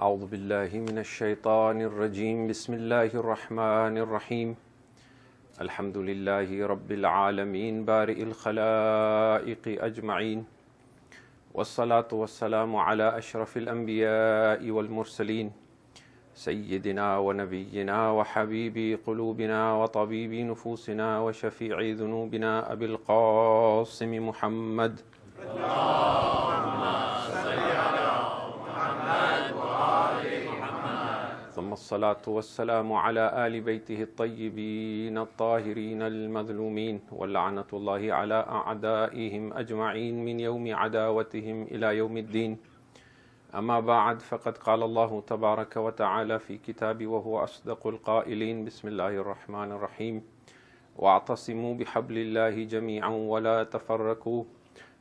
أعوذ بالله من الشيطان الرجيم بسم الله الرحمن الرحيم الحمد لله رب العالمين بارئ الخلائق أجمعين والصلاة والسلام على أشرف الأنبياء والمرسلين سيدنا ونبينا وحبيب قلوبنا وطبيب نفوسنا وشفيع ذنوبنا أبي القاسم محمد ثم الصلاة والسلام على آل بيته الطيبين الطاهرين المظلومين واللعنة الله على أعدائهم أجمعين من يوم عداوتهم إلى يوم الدين أما بعد فقد قال الله تبارك وتعالى في كتابه وهو أصدق القائلين بسم الله الرحمن الرحيم واعتصموا بحبل الله جميعا ولا تفرقوا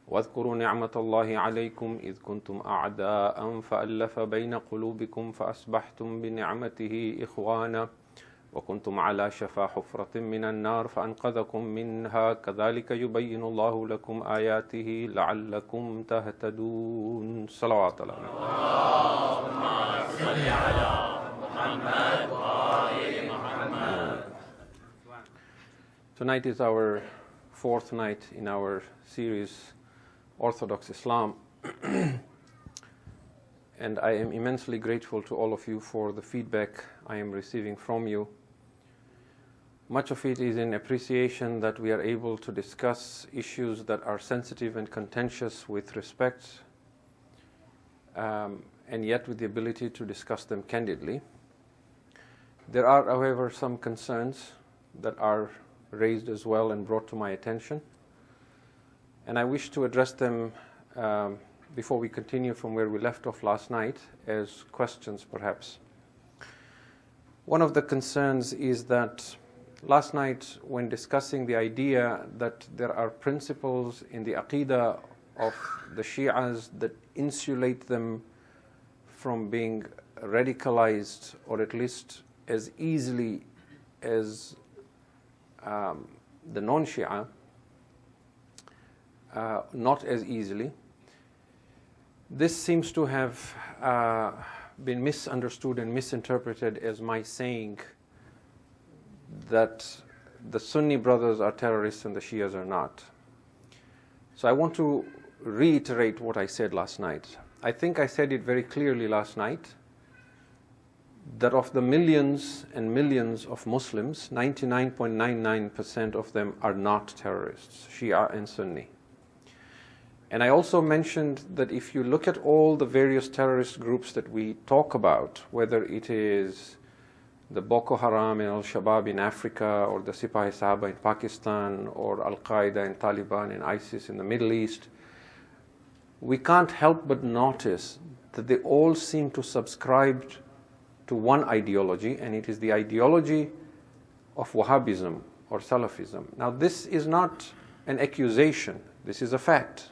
واذكروا نعمة الله عليكم إذ كنتم أعداء فألف بين قلوبكم فأصبحتم بنعمته إخوانا وكنتم على شفا حفرة من النار فأنقذكم منها كذلك يبين الله لكم آياته لعلكم تهتدون صلوات الله اللهم صل على محمد وآل محمد. Tonight is our fourth night in our series Orthodox Islam, and I am immensely grateful to all of you for the feedback I am receiving from you. Much of it is in appreciation that we are able to discuss issues that are sensitive and contentious with respect, and yet with the ability to discuss them candidly. There are, however, some concerns that are raised as well and brought to my attention, and I wish to address them before we continue from where we left off last night as questions perhaps. One of the concerns is that last night when discussing the idea that there are principles in the Aqidah of the Shias that insulate them from being radicalized, or at least as easily as the non-Shia, not as easily. This seems to have been misunderstood and misinterpreted as my saying that the Sunni brothers are terrorists and the Shias are not. So I want to reiterate what I said last night. I think I said it very clearly last night that of the millions and millions of Muslims, 99.99% of them are not terrorists, Shia and Sunni. And I also mentioned that if you look at all the various terrorist groups that we talk about, whether it is the Boko Haram and Al-Shabaab in Africa, or the Sipahi Sahaba in Pakistan, or Al-Qaeda and Taliban and ISIS in the Middle East, we can't help but notice that they all seem to subscribe to one ideology, and it is the ideology of Wahhabism or Salafism. Now, this is not an accusation, this is a fact.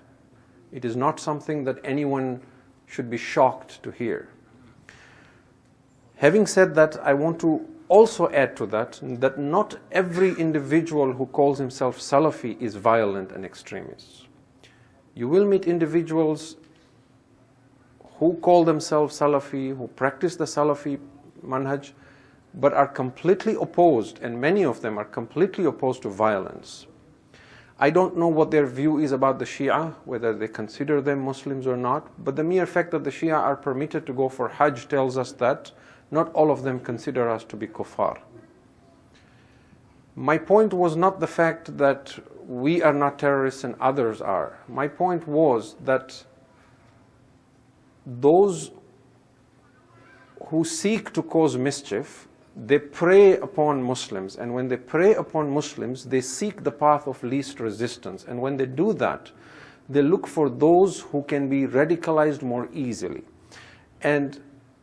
It is not something that anyone should be shocked to hear. Having said that, I want to also add to that not every individual who calls himself Salafi is violent and extremist. You will meet individuals who call themselves Salafi, who practice the Salafi manhaj, but are completely opposed, and many of them are completely opposed to violence. I don't know what their view is about the Shia, whether they consider them Muslims or not, but the mere fact that the Shia are permitted to go for Hajj tells us that not all of them consider us to be kuffar. My point was not the fact that we are not terrorists and others are. My point was that those who seek to cause mischief, they prey upon Muslims, and when they prey upon Muslims, they seek the path of least resistance, and when they do that, they look for those who can be radicalized more easily. And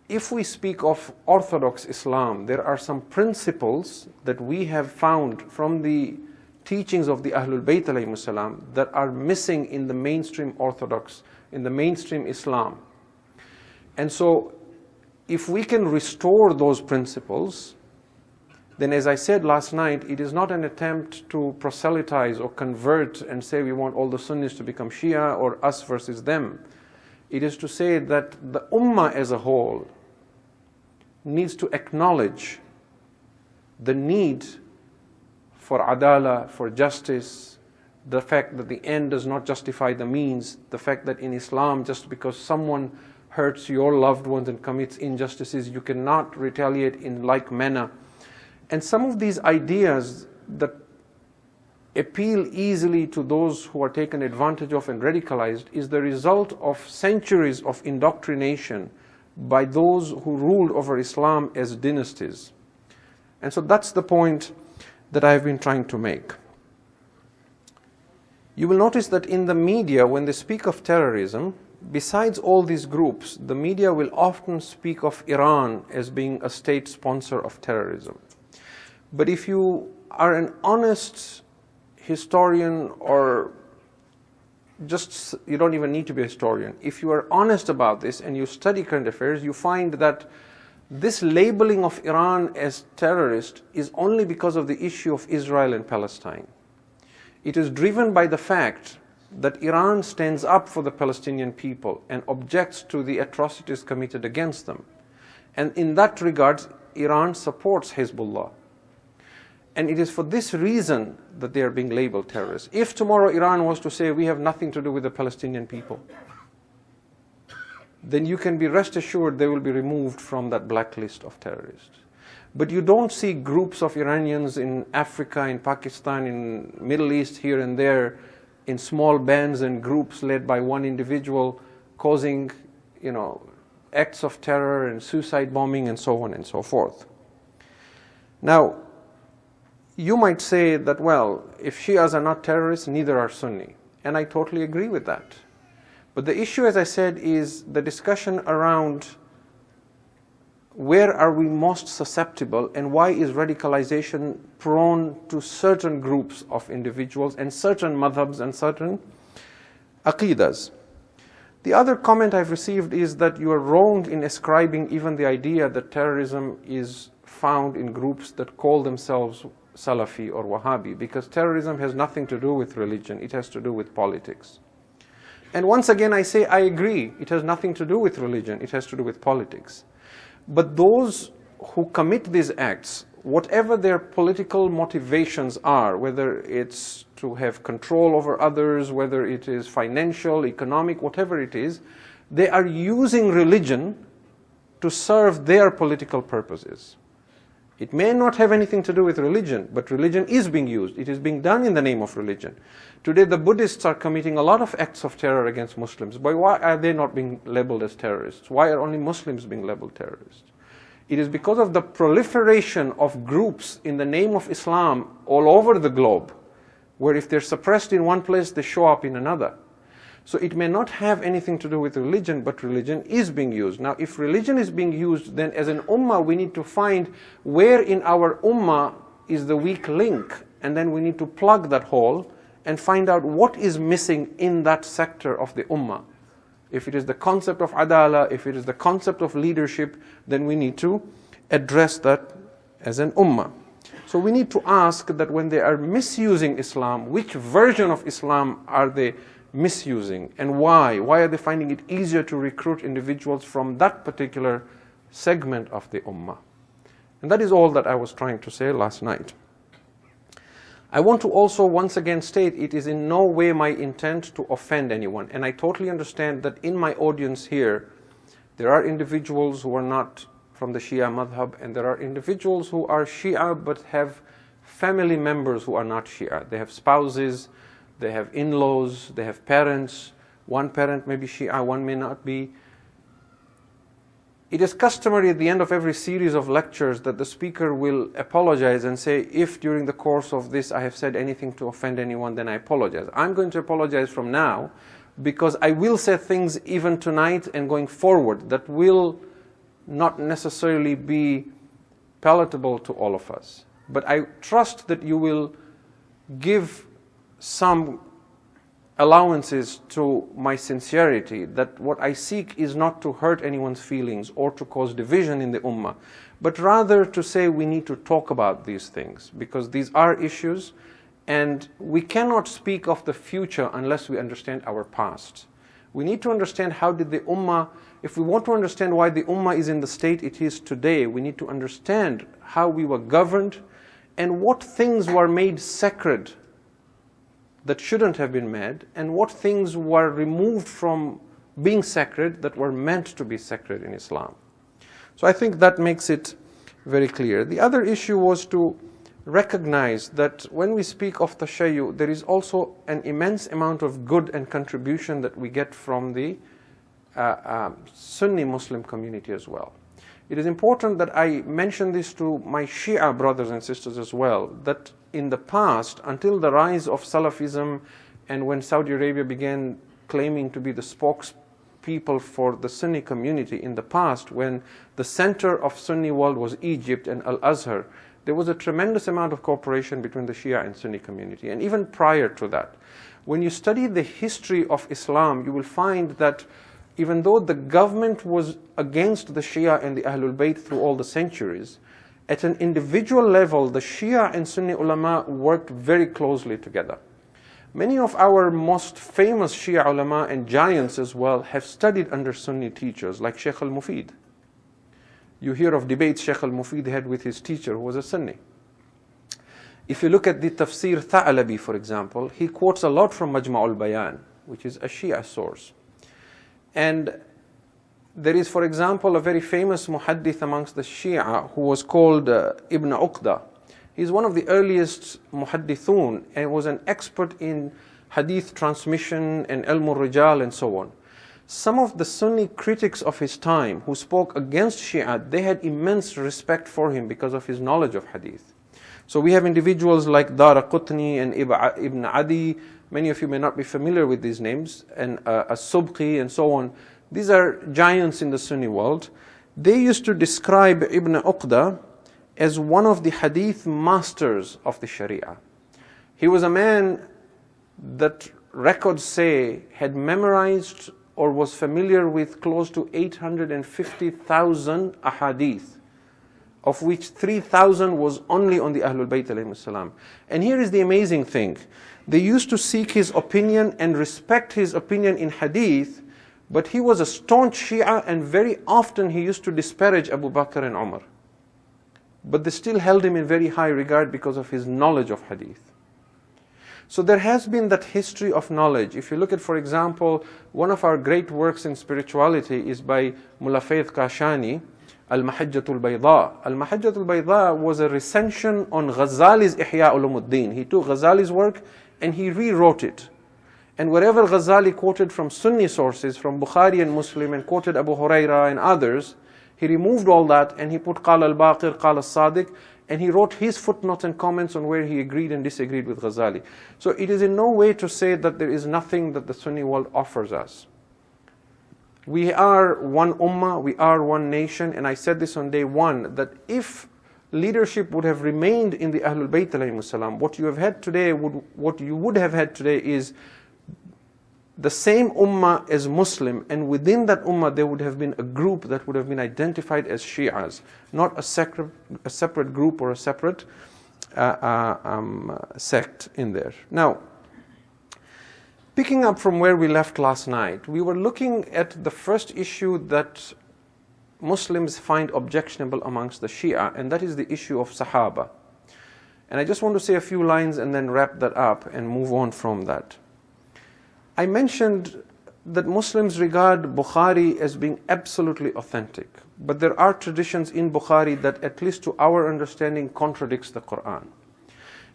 if we speak of Orthodox Islam, there are some principles that we have found from the teachings of the Ahlul Bayt alayhimus salam that are missing in the mainstream Orthodox, in the mainstream Islam. And so, if we can restore those principles, then as I said last night, it is not an attempt to proselytize or convert and say we want all the Sunnis to become Shia or us versus them. It is to say that the Ummah as a whole needs to acknowledge the need for adala, for justice, the fact that the end does not justify the means, the fact that in Islam, just because someone hurts your loved ones and commits injustices, you cannot retaliate in like manner. And some of these ideas that appeal easily to those who are taken advantage of and radicalized is the result of centuries of indoctrination by those who ruled over Islam as dynasties. And so that's the point that I've been trying to make. You will notice that in the media, when they speak of terrorism, besides all these groups, the media will often speak of Iran as being a state sponsor of terrorism. But if you are an honest historian, or just, you don't even need to be a historian, if you are honest about this and you study current affairs, you find that this labeling of Iran as terrorist is only because of the issue of Israel and Palestine. It is driven by the fact that Iran stands up for the Palestinian people and objects to the atrocities committed against them. And in that regard, Iran supports Hezbollah. And it is for this reason that they are being labeled terrorists. If tomorrow Iran was to say, we have nothing to do with the Palestinian people, then you can be rest assured they will be removed from that blacklist of terrorists. But you don't see groups of Iranians in Africa, in Pakistan, in Middle East, here and there, in small bands and groups led by one individual, causing, acts of terror and suicide bombing and so on and so forth. Now, you might say that, well, if Shias are not terrorists, neither are Sunni. And I totally agree with that. But the issue, as I said, is the discussion around where are we most susceptible and why is radicalization prone to certain groups of individuals and certain madhabs and certain aqidas. The other comment I've received is that you are wrong in ascribing even the idea that terrorism is found in groups that call themselves Salafi or Wahhabi, because terrorism has nothing to do with religion, it has to do with politics. And once again I say I agree, it has nothing to do with religion, it has to do with politics. But those who commit these acts, whatever their political motivations are, whether it's to have control over others, whether it is financial, economic, whatever it is, they are using religion to serve their political purposes. It may not have anything to do with religion, but religion is being used. It is being done in the name of religion. Today the Buddhists are committing a lot of acts of terror against Muslims. But why are they not being labeled as terrorists? Why are only Muslims being labeled terrorists? It is because of the proliferation of groups in the name of Islam all over the globe, where if they're suppressed in one place, they show up in another. So it may not have anything to do with religion, but religion is being used. Now, if religion is being used, then as an ummah, we need to find where in our ummah is the weak link, and then we need to plug that hole and find out what is missing in that sector of the ummah. If it is the concept of adala, if it is the concept of leadership, then we need to address that as an ummah. So we need to ask that when they are misusing Islam, which version of Islam are they misusing, and why? Why are they finding it easier to recruit individuals from that particular segment of the ummah? And that is all that I was trying to say last night. I want to also once again state it is in no way my intent to offend anyone, and I totally understand that in my audience here there are individuals who are not from the Shia madhab, and there are individuals who are Shia but have family members who are not Shia. They have spouses, they have in-laws, they have parents. One parent may be Shia, one may not be. It is customary at the end of every series of lectures that the speaker will apologize and say, if during the course of this I have said anything to offend anyone, then I apologize. I'm going to apologize from now, because I will say things even tonight and going forward that will not necessarily be palatable to all of us. But I trust that you will give some allowances to my sincerity, that what I seek is not to hurt anyone's feelings or to cause division in the ummah, but rather to say we need to talk about these things, because these are issues, and we cannot speak of the future unless we understand our past. We need to understand how did the ummah if we want to understand why the Ummah is in the state it is today, we need to understand how we were governed and what things were made sacred that shouldn't have been made, and what things were removed from being sacred that were meant to be sacred in Islam. So I think that makes it very clear. The other issue was to recognize that when we speak of tashayyu, there is also an immense amount of good and contribution that we get from the Sunni Muslim community as well. It is important that I mention this to my Shia brothers and sisters as well, that in the past, until the rise of Salafism and when Saudi Arabia began claiming to be the spokespeople for the Sunni community in the past, when the center of Sunni world was Egypt and Al-Azhar, there was a tremendous amount of cooperation between the Shia and Sunni community. And even prior to that, when you study the history of Islam, you will find that even though the government was against the Shia and the Ahlul Bayt through all the centuries, at an individual level, the Shia and Sunni ulama worked very closely together. Many of our most famous Shia ulama and giants as well have studied under Sunni teachers like Sheikh al-Mufid. You hear of debates Sheikh al-Mufid had with his teacher who was a Sunni. If you look at the Tafsir Tha'alabi, for example, he quotes a lot from Majma'ul Bayan, which is a Shia source. And there is, for example, a very famous muhaddith amongst the Shia who was called Ibn Uqda. He's one of the earliest muhaddithun and was an expert in hadith transmission and ilm al-rijal and so on. Some of the Sunni critics of his time who spoke against Shia, they had immense respect for him because of his knowledge of hadith. So we have individuals like Daraqutni and Ibn Adi. Many of you may not be familiar with these names, and As-Subqi and so on. These are giants in the Sunni world. They used to describe Ibn Uqda as one of the hadith masters of the Sharia. He was a man that records say had memorized or was familiar with close to 850,000 ahadith, of which 3,000 was only on the Ahlul Bayt alayhim salam. And here is the amazing thing. They used to seek his opinion and respect his opinion in hadith, but he was a staunch Shia and very often he used to disparage Abu Bakr and Umar. But they still held him in very high regard because of his knowledge of hadith. So there has been that history of knowledge. If you look at, for example, one of our great works in spirituality is by Mullah Faith Kashani, Al-Mahajjatul Bayda. Al-Mahajjatul Bayda was a recension on Ghazali's Ihya Ulumuddin. He took Ghazali's work and he rewrote it. And wherever Ghazali quoted from Sunni sources, from Bukhari and Muslim, and quoted Abu Huraira and others, he removed all that and he put Qala al-Baqir, Qala al-Sadiq, and he wrote his footnotes and comments on where he agreed and disagreed with Ghazali. So it is in no way to say that there is nothing that the Sunni world offers us. We are one ummah, we are one nation, and I said this on day one, that if leadership would have remained in the Ahlul Bayt alayhim salam, what you have had today, what you would have had today is the same ummah as Muslim, and within that ummah there would have been a group that would have been identified as Shi'as, not a separate group or a separate sect in there. Now, picking up from where we left last night, we were looking at the first issue that Muslims find objectionable amongst the Shia, and that is the issue of Sahaba. And I just want to say a few lines and then wrap that up and move on from that. I mentioned that Muslims regard Bukhari as being absolutely authentic, but there are traditions in Bukhari that, at least to our understanding, contradicts the Quran.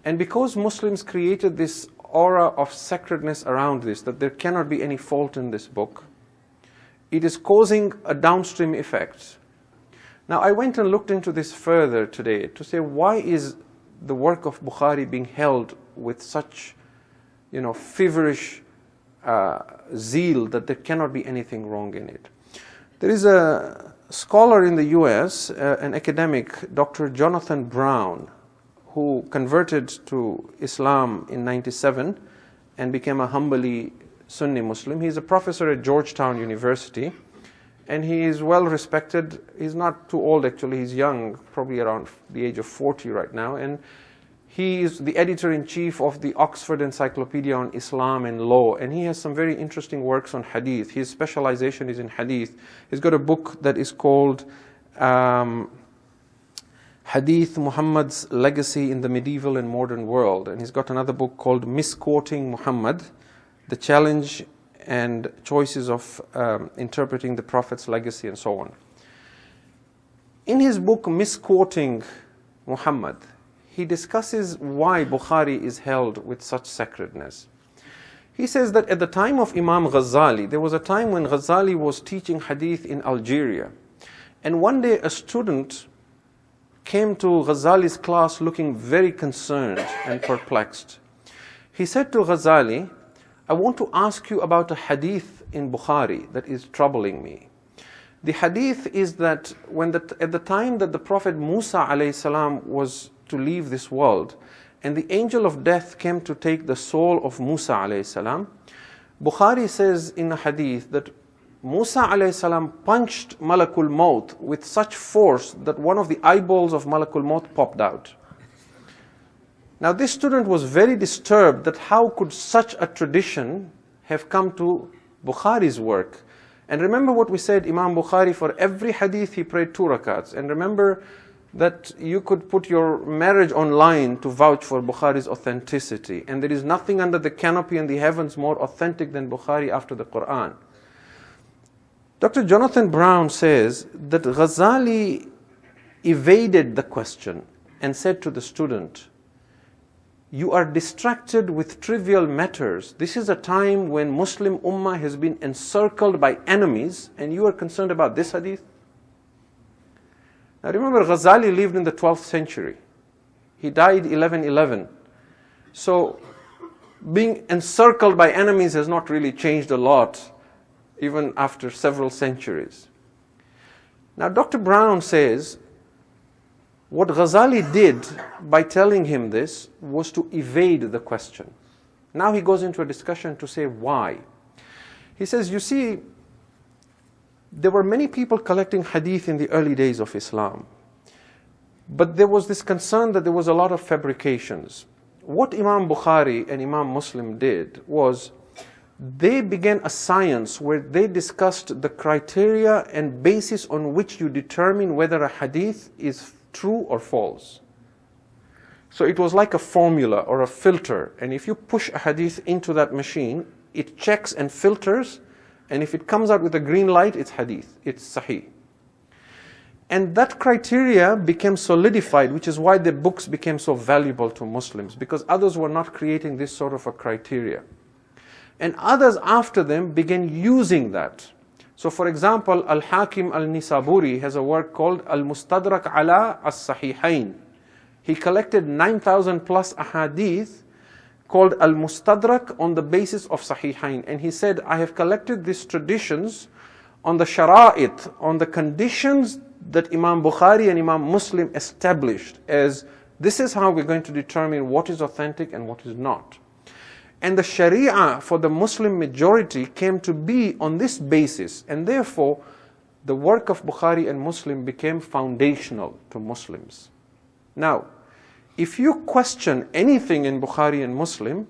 And because Muslims created this aura of sacredness around this, that there cannot be any fault in this book, it is causing a downstream effect. Now, I went and looked into this further today to say, why is the work of Bukhari being held with such, feverish zeal that there cannot be anything wrong in it? There is a scholar in the US, an academic, Dr. Jonathan Brown, who converted to Islam in '97 and became a humbly Sunni Muslim. He's a professor at Georgetown University, and he is well respected. He's not too old actually, he's young, probably around the age of 40 right now, and He is the editor-in-chief of the Oxford Encyclopedia on Islam and Law, and he has some very interesting works on hadith. His specialization is in hadith. He's got a book that is called Hadith, Muhammad's Legacy in the Medieval and Modern World, and he's got another book called Misquoting Muhammad, The Challenge and Choices of Interpreting the Prophet's Legacy, and so on. In his book Misquoting Muhammad, he discusses why Bukhari is held with such sacredness. He says that at the time of Imam Ghazali, there was a time when Ghazali was teaching hadith in Algeria. And one day a student came to Ghazali's class looking very concerned and perplexed. He said to Ghazali, I want to ask you about a hadith in Bukhari that is troubling me. The hadith is that at the time that the Prophet Musa alayhi salam was to leave this world, and the angel of death came to take the soul of Musa alayhi salam, Bukhari says in a hadith that Musa alayhi salam punched Malakul Maut with such force that one of the eyeballs of Malakul Maut popped out. Now this student was very disturbed that how could such a tradition have come to Bukhari's work. And remember what we said, Imam Bukhari, for every hadith he prayed 2 rakats. And remember that you could put your marriage online to vouch for Bukhari's authenticity. And there is nothing under the canopy in the heavens more authentic than Bukhari after the Quran. Dr. Jonathan Brown says that Ghazali evaded the question and said to the student, you are distracted with trivial matters. This is a time when Muslim Ummah has been encircled by enemies, and you are concerned about this hadith? Now remember, Ghazali lived in the 12th century. He died 1111. So being encircled by enemies has not really changed a lot, even after several centuries. Now Dr. Brown says, what Ghazali did by telling him this was to evade the question. Now he goes into a discussion to say why. He says, you see, there were many people collecting hadith in the early days of Islam. But there was this concern that there was a lot of fabrications. What Imam Bukhari and Imam Muslim did was they began a science where they discussed the criteria and basis on which you determine whether a hadith is true or false. So it was like a formula or a filter, and if you push a hadith into that machine, it checks and filters, and if it comes out with a green light, it's hadith, it's sahih. And that criteria became solidified, which is why the books became so valuable to Muslims, because others were not creating this sort of a criteria. And others after them began using that. So for example, Al-Hakim Al-Nisaburi has a work called Al-Mustadrak ala As-Sahihain. He collected 9,000 plus ahadith called Al-Mustadrak on the basis of Sahihain. And he said, I have collected these traditions on the shara'it, on the conditions that Imam Bukhari and Imam Muslim established as this is how we're going to determine what is authentic and what is not. And the Sharia for the Muslim majority came to be on this basis, and therefore the work of Bukhari and Muslim became foundational to Muslims. Now, if you question anything in Bukhari and Muslim,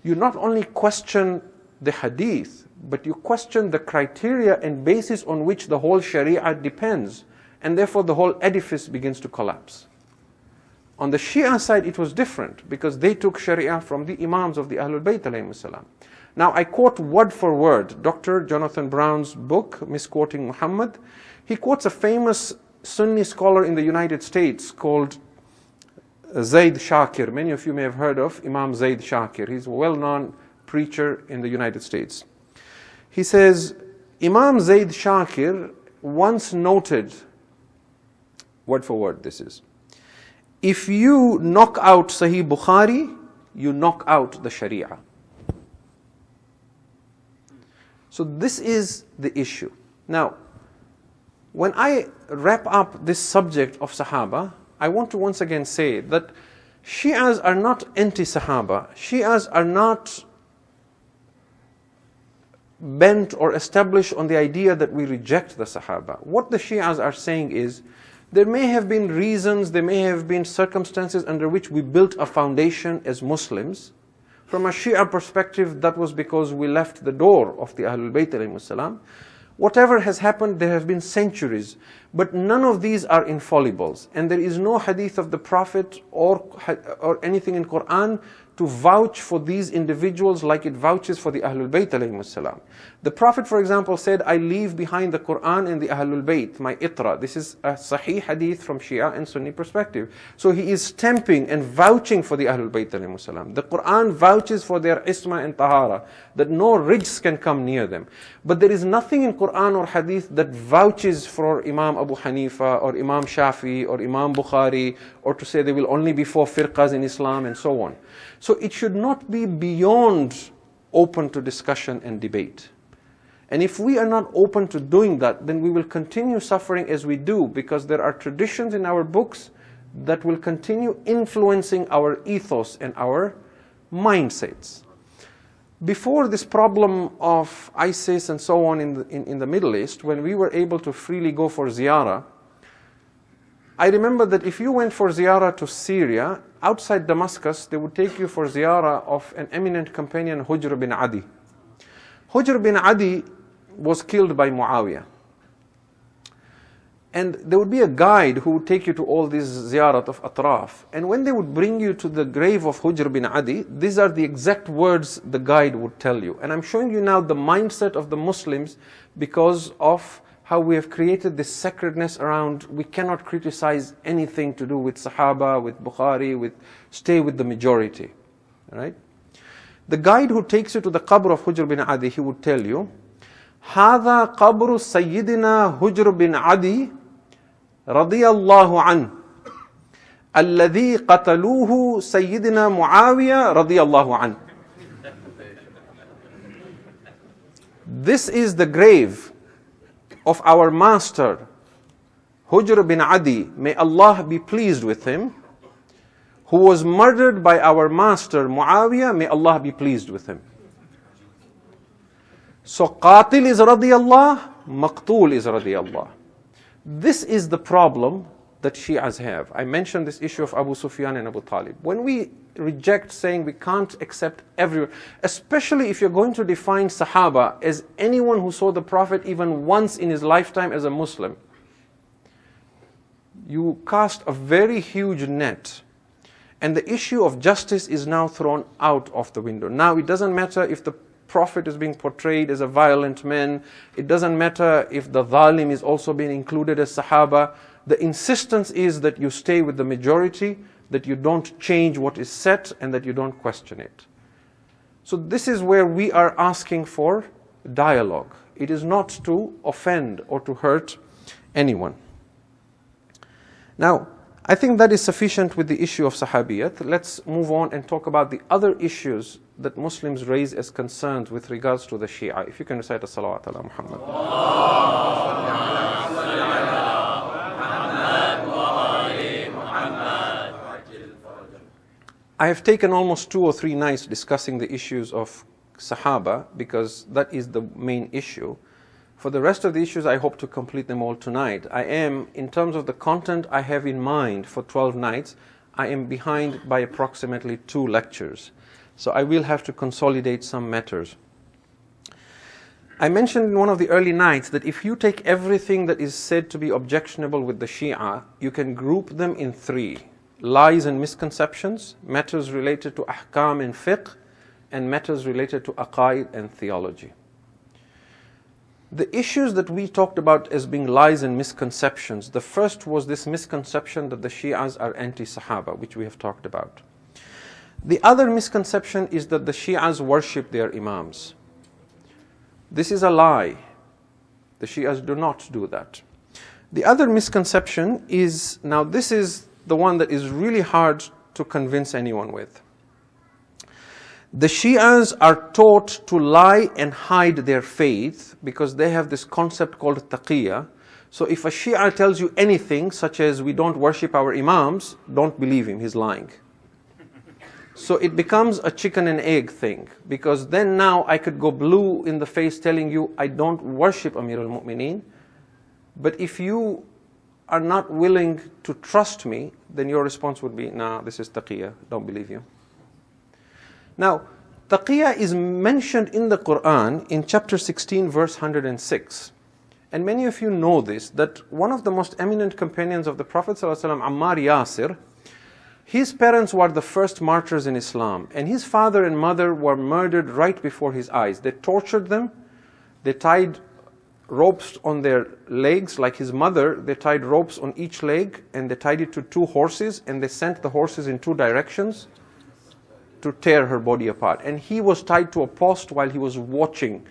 you not only question the hadith, but you question the criteria and basis on which the whole Sharia depends, and therefore the whole edifice begins to collapse. On the Shia side, it was different, because they took Sharia from the Imams of the Ahlul Bayt alayhim salam. Now, I quote word for word Dr. Jonathan Brown's book, Misquoting Muhammad. He quotes a famous Sunni scholar in the United States called Zaid Shakir. Many of you may have heard of Imam Zaid Shakir. He's a well-known preacher in the United States. He says, Imam Zaid Shakir once noted, word for word this is, if you knock out Sahih Bukhari, you knock out the Sharia. So this is the issue. Now, when I wrap up this subject of Sahaba, I want to once again say that Shias are not anti-Sahaba. Shias are not bent or established on the idea that we reject the Sahaba. What the Shias are saying is, There may have been reasons, there may have been circumstances under which we built a foundation as Muslims. From a Shia perspective, that was because we left the door of the Ahlul Bayt alayhimus salam. Whatever has happened, there have been centuries. But none of these are infallibles. And there is no hadith of the Prophet or anything in Quran to vouch for these individuals like it vouches for the Ahlul Bayt alayhimus salam. The Prophet, for example, said, I leave behind the Quran and the Ahlul Bayt, my itra. This is a sahih hadith from Shia and Sunni perspective. So he is stamping and vouching for the Ahlul Bayt alayhimus salam. The Quran vouches for their isma and tahara, that no rijs can come near them. But there is nothing in Quran or hadith that vouches for Imam Abu Hanifa or Imam Shafi or Imam Bukhari, or to say there will only be 4 firqas in Islam and so on. So it should not be beyond open to discussion and debate. And if we are not open to doing that, then we will continue suffering as we do, because there are traditions in our books that will continue influencing our ethos and our mindsets. Before this problem of ISIS and so on in the Middle East, when we were able to freely go for ziyarah, I remember that if you went for ziyarah to Syria, outside Damascus, they would take you for ziyarah of an eminent companion, Hujr bin Adi. Hujr bin Adi was killed by Muawiyah. And there would be a guide who would take you to all these ziyarat of atraf. And when they would bring you to the grave of Hujr bin Adi, these are the exact words the guide would tell you. And I'm showing you now the mindset of the Muslims because of how we have created this sacredness around, we cannot criticize anything to do with Sahaba, with Bukhari, stay with the majority. Right? The guide who takes you to the qabr of Hujr bin Adi, he would tell you, هذا قبر سيدنا هجر بن عدي رضي الله عنه الذي قتلوه سيدنا معاوية رضي الله عنه. This is the grave of our master Hujr bin Adi, may Allah be pleased with him, who was murdered by our master Muawiyah, may Allah be pleased with him. So qatil is radiyallah, maqtul is radiyallah. This is the problem that Shias have. I mentioned this issue of Abu Sufyan and Abu Talib. When we reject saying we can't accept everyone, especially if you're going to define Sahaba as anyone who saw the Prophet even once in his lifetime as a Muslim, you cast a very huge net. And the issue of justice is now thrown out of the window. Now it doesn't matter if the Prophet is being portrayed as a violent man. It doesn't matter if the Zalim is also being included as Sahaba. The insistence is that you stay with the majority, that you don't change what is set, and that you don't question it. So this is where we are asking for dialogue. It is not to offend or to hurt anyone. Now, I think that is sufficient with the issue of Sahabiyat. Let's move on and talk about the other issues that Muslims raise as concerns with regards to the Shia. If you can recite a salawat ala Muhammad. I have taken almost 2 or 3 nights discussing the issues of Sahaba because that is the main issue. For the rest of the issues, I hope to complete them all tonight. I am, in terms of the content I have in mind for 12 nights, I am behind by approximately 2 lectures. So I will have to consolidate some matters. I mentioned in one of the early nights that if you take everything that is said to be objectionable with the Shia, you can group them in 3. Lies and misconceptions, matters related to ahkam and fiqh, and matters related to aqaid and theology. The issues that we talked about as being lies and misconceptions, the first was this misconception that the Shias are anti-Sahaba, which we have talked about. The other misconception is that the Shias worship their Imams. This is a lie. The Shias do not do that. The other misconception is, now this is the one that is really hard to convince anyone with. The Shias are taught to lie and hide their faith because they have this concept called taqiyya. So if a Shia tells you anything, such as we don't worship our Imams, don't believe him, he's lying. So it becomes a chicken and egg thing, because then now I could go blue in the face telling you I don't worship Amir al-Mu'mineen, but if you are not willing to trust me, then your response would be, nah, this is taqiyya, don't believe you. Now, taqiyya is mentioned in the Quran in chapter 16, verse 106. And many of you know this, that one of the most eminent companions of the Prophet ﷺ, Ammar Yasir, his parents were the first martyrs in Islam, and his father and mother were murdered right before his eyes. They tortured them, they tied ropes on their legs, like his mother, they tied ropes on each leg, and they tied it to 2 horses, and they sent the horses in 2 directions to tear her body apart. And he was tied to a post while he was watching.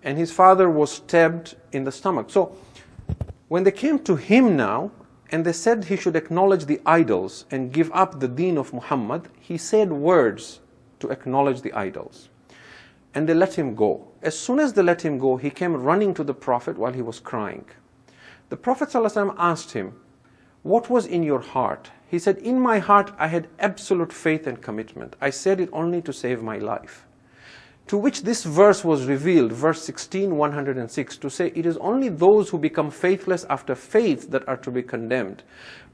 And his father was stabbed in the stomach. So, when they came to him now, and they said he should acknowledge the idols and give up the deen of Muhammad, he said words to acknowledge the idols. And they let him go. As soon as they let him go, he came running to the Prophet while he was crying. The Prophet ﷺ asked him, what was in your heart? He said, in my heart I had absolute faith and commitment. I said it only to save my life. To which this verse was revealed, verse 16, 106, to say it is only those who become faithless after faith that are to be condemned.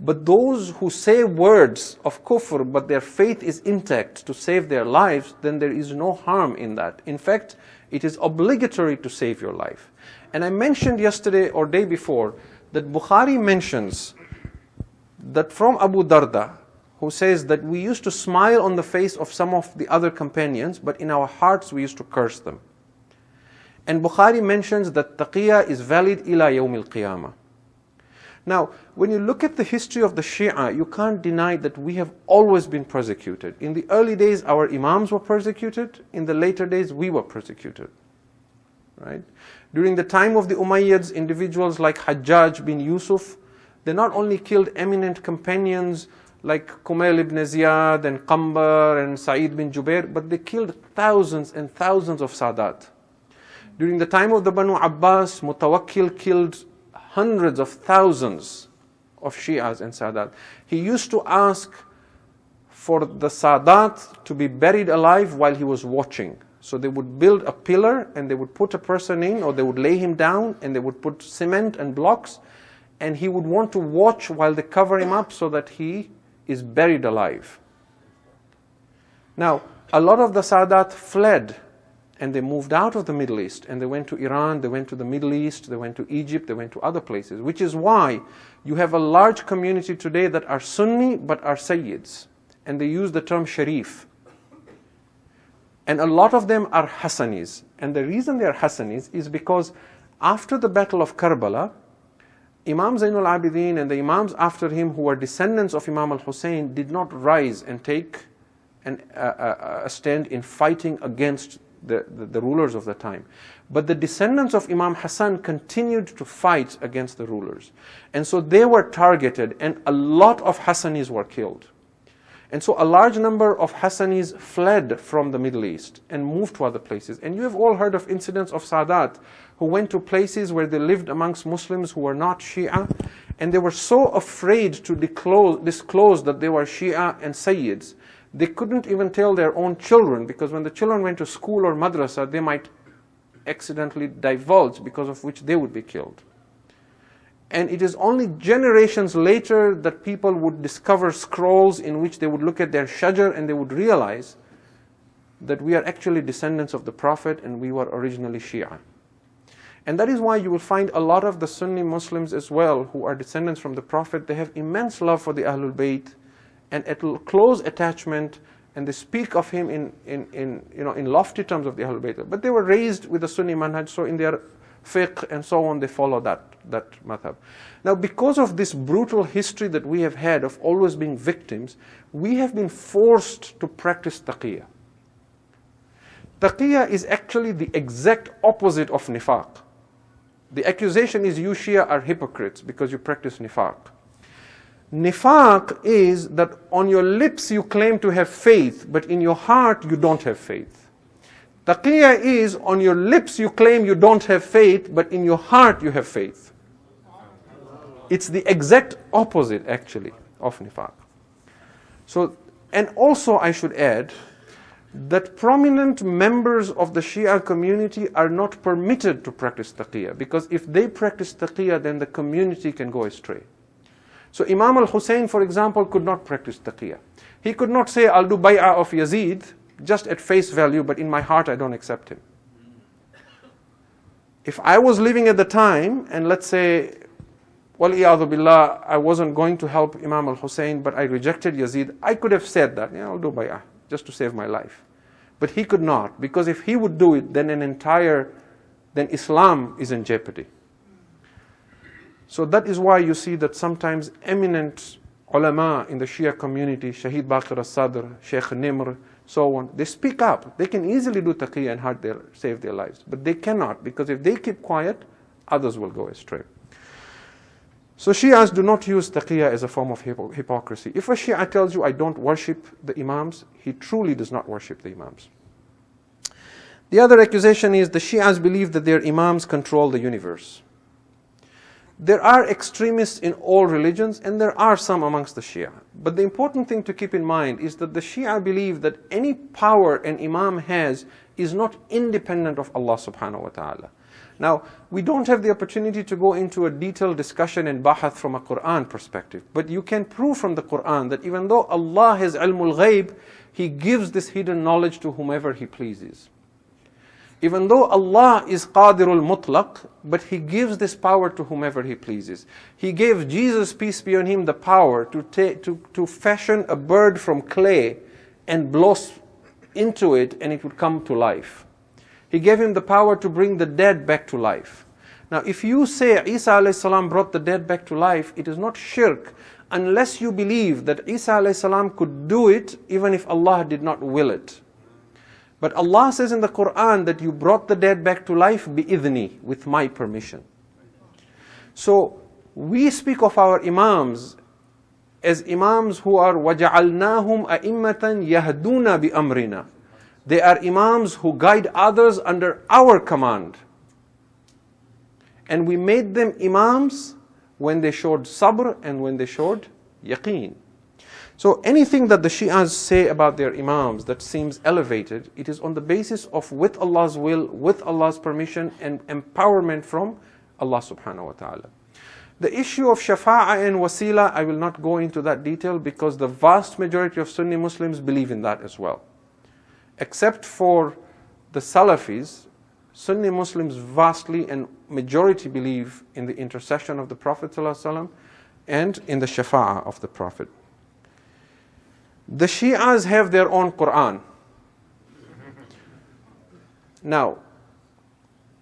But those who say words of kufr, but their faith is intact to save their lives, then there is no harm in that. In fact, it is obligatory to save your life. And I mentioned yesterday or day before that Bukhari mentions that from Abu Darda, who says that we used to smile on the face of some of the other companions, but in our hearts we used to curse them. And Bukhari mentions that taqiyya is valid ila yawm al-qiyamah. Now, when you look at the history of the Shia, you can't deny that we have always been persecuted. In the early days, our imams were persecuted. In the later days, we were persecuted. Right? During the time of the Umayyads, individuals like Hajjaj bin Yusuf, they not only killed eminent companions like Kumail ibn Ziyad and Qambar and Sa'id bin Jubair, but they killed thousands and thousands of Sadat. During the time of the Banu Abbas, Mutawakkil killed hundreds of thousands of Shias and Sadat. He used to ask for the Sadat to be buried alive while he was watching. So they would build a pillar and they would put a person in, or they would lay him down and they would put cement and blocks, and he would want to watch while they cover him up so that he is buried alive. Now, a lot of the Sadat fled and they moved out of the Middle East, and they went to Iran, they went to the Middle East, they went to Egypt, they went to other places, which is why you have a large community today that are Sunni but are Sayyids, and they use the term Sharif. And a lot of them are Hassanis. And the reason they are Hassanis is because after the Battle of Karbala, Imam Zainul Abidin and the Imams after him who were descendants of Imam al-Hussein did not rise and take a stand in fighting against the rulers of the time. But the descendants of Imam Hassan continued to fight against the rulers. And so they were targeted, and a lot of Hassanis were killed. And so a large number of Hassanis fled from the Middle East and moved to other places. And you have all heard of incidents of Sadat who went to places where they lived amongst Muslims who were not Shia, and they were so afraid to disclose that they were Shia and Sayyids. They couldn't even tell their own children, because when the children went to school or madrasa, they might accidentally divulge, because of which they would be killed. And it is only generations later that people would discover scrolls in which they would look at their shajar and they would realize that we are actually descendants of the Prophet and we were originally Shia. And that is why you will find a lot of the Sunni Muslims as well, who are descendants from the Prophet, they have immense love for the Ahlul Bayt and a close attachment, and they speak of him in lofty terms of the Ahlul Bayt. But they were raised with the Sunni manhaj, so in their fiqh and so on, they follow that madhab. Now, because of this brutal history that we have had of always being victims, we have been forced to practice taqiyya. Taqiyya is actually the exact opposite of nifaq. The accusation is you Shia are hypocrites because you practice nifaq. Nifaq is that on your lips you claim to have faith, but in your heart you don't have faith. Taqiyya is on your lips you claim you don't have faith, but in your heart you have faith. It's the exact opposite actually of nifaq. So, and also I should add that prominent members of the Shia community are not permitted to practice taqiyya, because if they practice taqiyya, then the community can go astray. So Imam al-Hussein, for example, could not practice taqiyya. He could not say, I'll do bay'ah of Yazid, just at face value, but in my heart I don't accept him. If I was living at the time, and let's say, wal-iyadhu billah, I wasn't going to help Imam al-Hussein, but I rejected Yazid, I could have said that, yeah, I'll do bay'ah, just to save my life. But he could not, because if he would do it, then then Islam is in jeopardy. So that is why you see that sometimes eminent ulama in the Shia community, Shaheed Baqir al-Sadr, Sheikh Nimr, so on, they speak up. They can easily do taqiyya and save their lives. But they cannot, because if they keep quiet, others will go astray. So Shias do not use taqiyya as a form of hypocrisy. If a Shia tells you, I don't worship the Imams, he truly does not worship the Imams. The other accusation is the Shias believe that their Imams control the universe. There are extremists in all religions, and there are some amongst the Shia. But the important thing to keep in mind is that the Shia believe that any power an Imam has is not independent of Allah subhanahu wa ta'ala. Now, we don't have the opportunity to go into a detailed discussion and bahath from a Quran perspective, but you can prove from the Quran that even though Allah has ilmul ghaib, He gives this hidden knowledge to whomever He pleases. Even though Allah is qadirul mutlaq, but He gives this power to whomever He pleases. He gave Jesus, peace be on Him, the power to fashion a bird from clay and blow into it, and it would come to life. He gave Him the power to bring the dead back to life. Now, if you say Isa alayhi salam brought the dead back to life, it is not shirk unless you believe that Isa alayhi salam could do it even if Allah did not will it. But Allah says in the Quran that you brought the dead back to life bi-idhni, with my permission. So we speak of our Imams as Imams who are وَجَعَلْنَاهُمْ أَئِمَّةً يَهْدُونَ بِأَمْرِنَا. They are Imams who guide others under our command. And we made them Imams when they showed sabr and when they showed yaqeen. So anything that the Shias say about their Imams that seems elevated, it is on the basis of with Allah's will, with Allah's permission, and empowerment from Allah subhanahu wa ta'ala. The issue of shafa'ah and wasila, I will not go into that detail because the vast majority of Sunni Muslims believe in that as well. Except for the Salafis, Sunni Muslims vastly and majority believe in the intercession of the Prophet ﷺ and in the shafa'ah of the Prophet. The Shias have their own Quran. Now,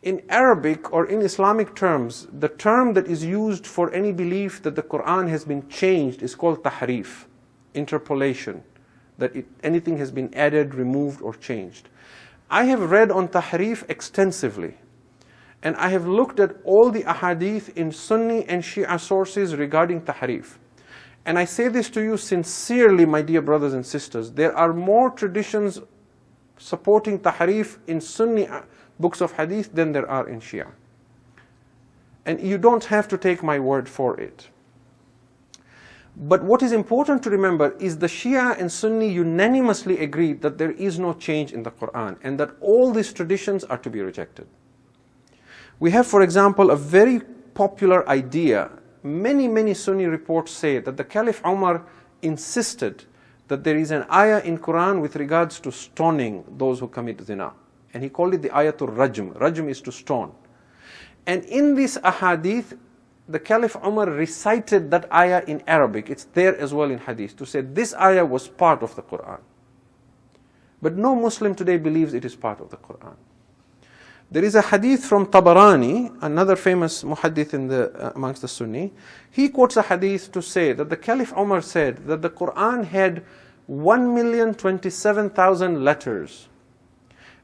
in Arabic or in Islamic terms, the term that is used for any belief that the Quran has been changed is called tahrif, interpolation, that anything has been added, removed, or changed. I have read on tahrif extensively, and I have looked at all the ahadith in Sunni and Shia sources regarding tahrif. And I say this to you sincerely, my dear brothers and sisters, there are more traditions supporting tahrif in Sunni books of hadith than there are in Shia. And you don't have to take my word for it. But what is important to remember is the Shia and Sunni unanimously agree that there is no change in the Quran and that all these traditions are to be rejected. We have, for example, a very popular idea. Many Sunni reports say that the Caliph Umar insisted that there is an ayah in Quran with regards to stoning those who commit zina. And he called it the ayatul rajm. Rajm is to stone. And in this ahadith, the Caliph Umar recited that ayah in Arabic. It's there as well in hadith, to say this ayah was part of the Quran. But no Muslim today believes it is part of the Quran. There is a hadith from Tabarani, another famous muhaddith amongst the Sunni. He quotes a hadith to say that the Caliph Umar said that the Quran had 1,027,000 letters.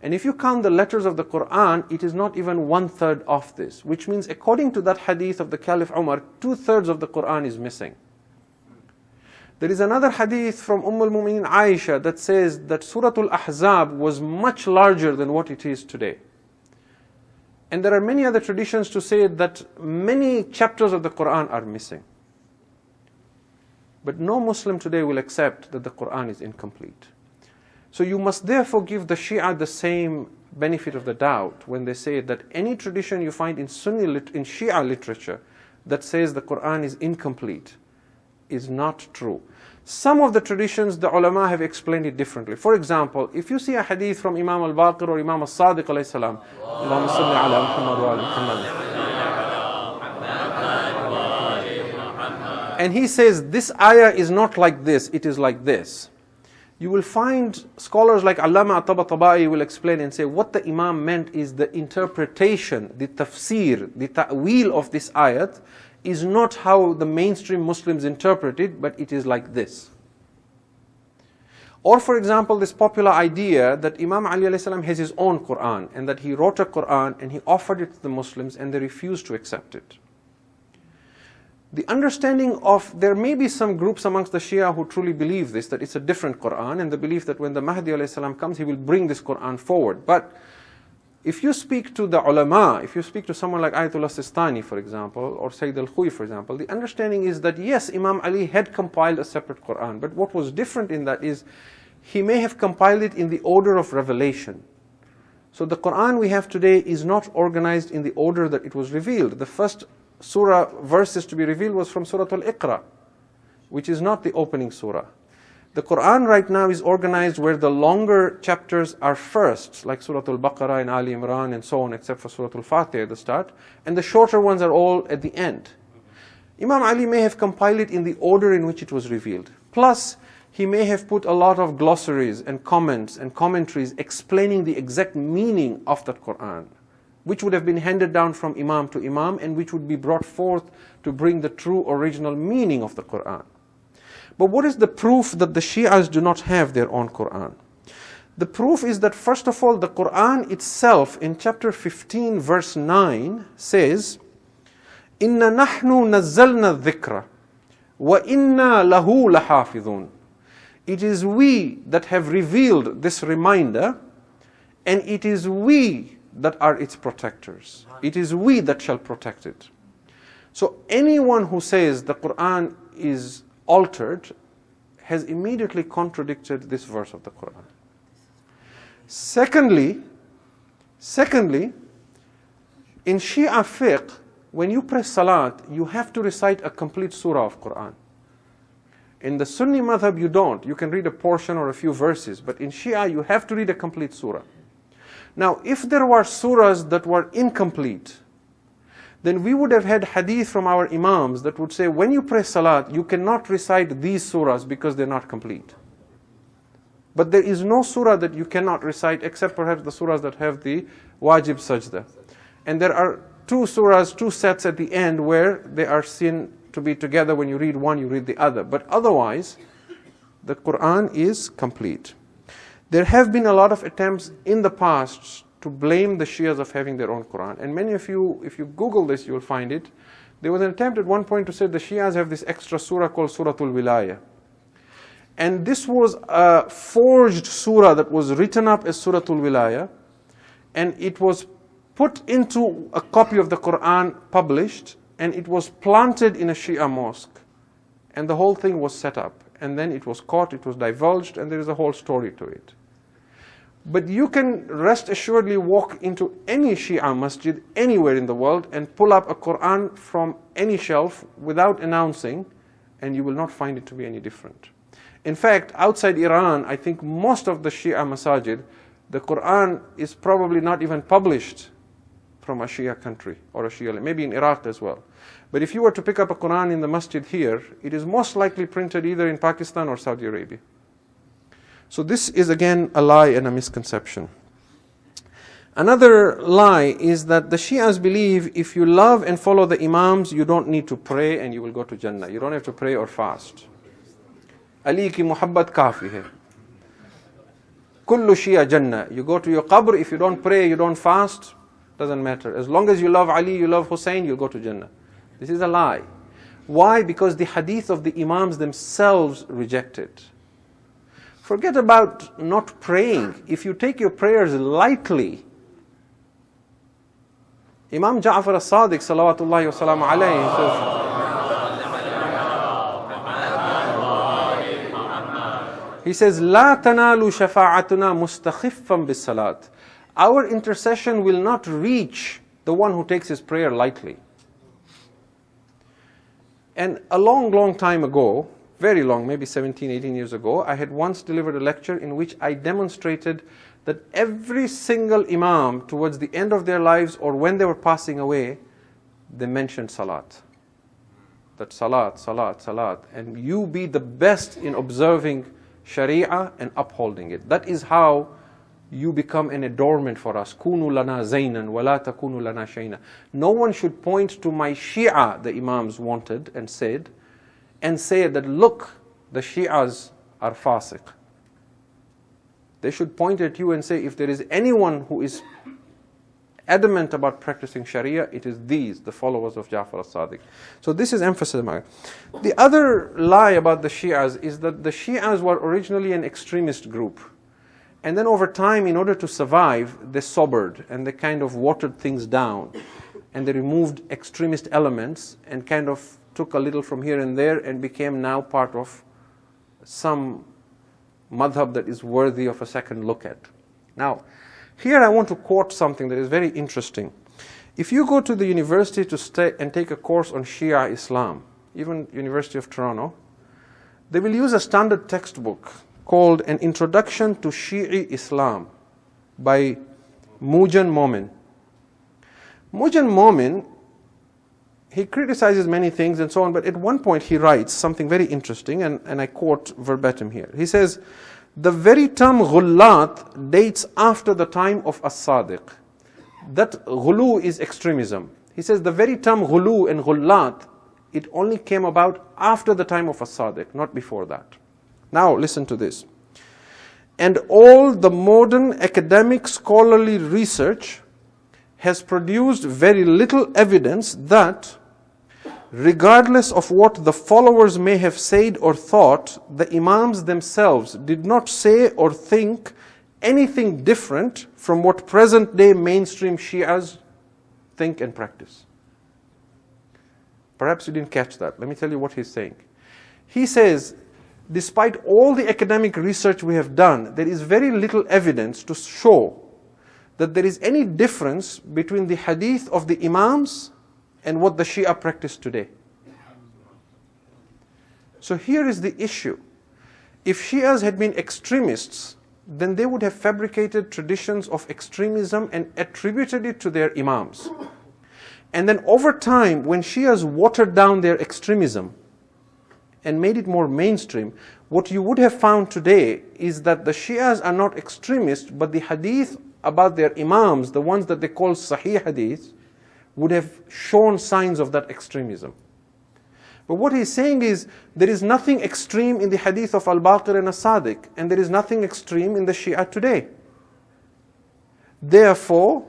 And if you count the letters of the Quran, it is not even 1/3 of this, which means according to that hadith of the Caliph Umar, 2/3 of the Quran is missing. There is another hadith from al-Mu'minin Aisha that says that Surah Al-Ahzab was much larger than what it is today. And there are many other traditions to say that many chapters of the Quran are missing. But no Muslim today will accept that the Quran is incomplete. So you must therefore give the Shia the same benefit of the doubt when they say that any tradition you find in in Shia literature that says the Quran is incomplete is not true. Some of the traditions, the ulama have explained it differently. For example, if you see a hadith from Imam al-Baqir or Imam al-Sadiq alayhi salam, Allahumma salli ala Muhammad wa ala Muhammad, and he says this ayah is not like this, it is like this, you will find scholars like Allama at-Tabatabai will explain and say what the Imam meant is the interpretation, the tafsir, the ta'wil of this ayat is not how the mainstream Muslims interpret it, but it is like this. Or for example, this popular idea that Imam Ali alayhi salam has his own Quran and that he wrote a Quran and he offered it to the Muslims and they refused to accept it. The understanding of, there may be some groups amongst the Shia who truly believe this, that it's a different Quran, and the belief that when the Mahdi alayhi salam comes, he will bring this Quran forward. But if you speak to the ulama, if you speak to someone like Ayatollah Sistani, for example, or Sayyid al-Khuy, for example, the understanding is that yes, Imam Ali had compiled a separate Quran, but what was different in that is he may have compiled it in the order of revelation. So the Quran we have today is not organized in the order that it was revealed. The first surah verses to be revealed was from Surah Al-Iqra, which is not the opening surah. The Quran right now is organized where the longer chapters are first, like Surah Al-Baqarah and Ali Imran and so on, except for Surah Al-Fatiha at the start, and the shorter ones are all at the end. Imam Ali may have compiled it in the order in which it was revealed. Plus, he may have put a lot of glossaries and comments and commentaries explaining the exact meaning of that Quran, which would have been handed down from Imam to Imam and which would be brought forth to bring the true original meaning of the Quran. But what is the proof that the Shias do not have their own Quran? The proof is that first of all, the Quran itself in chapter 15 verse 9 says, "Inna nahnu nazzalna dhikra wa inna lahu lahafidhun." It is we that have revealed this reminder, and it is we that are its protectors. It is we that shall protect it. So anyone who says the Quran is altered has immediately contradicted this verse of the Quran. Secondly, in Shia fiqh, when you pray salat, you have to recite a complete surah of Quran. In the Sunni madhab, you don't. You can read a portion or a few verses, but in Shia, you have to read a complete surah. Now, if there were surahs that were incomplete, then we would have had hadith from our imams that would say, when you pray salat, you cannot recite these surahs because they're not complete. But there is no surah that you cannot recite except perhaps the surahs that have the wajib sajda. And there are two surahs, two sets at the end where they are seen to be together. When you read one, you read the other. But otherwise, the Quran is complete. There have been a lot of attempts in the past to blame the Shias of having their own Quran. And many of you, if you Google this, you will find it. There was an attempt at one point to say the Shias have this extra surah called Suratul Wilaya. And this was a forged surah that was written up as Suratul Wilaya. And it was put into a copy of the Quran, published, and it was planted in a Shia mosque. And the whole thing was set up. And then it was caught, it was divulged, and there is a whole story to it. But you can rest assuredly walk into any Shia masjid anywhere in the world and pull up a Quran from any shelf without announcing, and you will not find it to be any different. In fact, outside Iran, I think most of the Shia masajid, the Quran is probably not even published from a Shia country or a Shia, maybe in Iraq as well. But if you were to pick up a Quran in the masjid here, it is most likely printed either in Pakistan or Saudi Arabia. So this is again a lie and a misconception. Another lie is that the Shias believe if you love and follow the Imams, you don't need to pray and you will go to Jannah. You don't have to pray or fast. Ali ki muhabbat kafi hai. Kullu Shia Jannah. You go to your qabr, if you don't pray, you don't fast, doesn't matter. As long as you love Ali, you love Hussein, you'll go to Jannah. This is a lie. Why? Because the hadith of the Imams themselves reject it. Forget about not praying. If you take your prayers lightly, Imam Jaffer as-Sadiq salawatullahi wa salam alayhi He says, لا تنال شفاعتنا مستخفا بالصلاة. Our intercession will not reach the one who takes his prayer lightly. And a long time ago, very long, maybe 17, 18 years ago, I had once delivered a lecture in which I demonstrated that every single imam towards the end of their lives or when they were passing away, they mentioned salat. That salat, salat, salat. And you be the best in observing Sharia and upholding it. That is how you become an adornment for us. Kunu lana zaynan wa la takunu lana shayna. No one should point to my Shia, the imams wanted and said, and say that, look, the Shias are fasiq. They should point at you and say, if there is anyone who is adamant about practicing Sharia, it is these, the followers of Jaffer as-Sadiq. So this is emphasis. The other lie about the Shias is that the Shias were originally an extremist group. And then over time, in order to survive, they sobered and they kind of watered things down. And they removed extremist elements and kind of took a little from here and there and became now part of some madhab that is worthy of a second look at. Now, here I want to quote something that is very interesting. If you go to the university to stay and take a course on Shia Islam, even University of Toronto, they will use a standard textbook called An Introduction to Shi'i Islam by Mujan Momin. Mujan Momin, he criticizes many things and so on, but at one point he writes something very interesting, and I quote verbatim here. He says, the very term ghullat dates after the time of as-Sadiq. That ghulu is extremism. He says the very term ghulu and ghullat, it only came about after the time of as-Sadiq, not before that. Now listen to this. And all the modern academic scholarly research has produced very little evidence that, regardless of what the followers may have said or thought, the imams themselves did not say or think anything different from what present-day mainstream Shias think and practice. Perhaps you didn't catch that. Let me tell you what he's saying. He says, despite all the academic research we have done, there is very little evidence to show that there is any difference between the hadith of the imams and what the Shia practice today. So here is the issue. If Shias had been extremists, then they would have fabricated traditions of extremism and attributed it to their imams. And then over time, when Shias watered down their extremism and made it more mainstream, what you would have found today is that the Shias are not extremists, but the hadith about their imams, the ones that they call Sahih hadith, would have shown signs of that extremism. But what he's saying is, there is nothing extreme in the hadith of Al-Baqir and As-Sadiq, and there is nothing extreme in the Shia today. Therefore,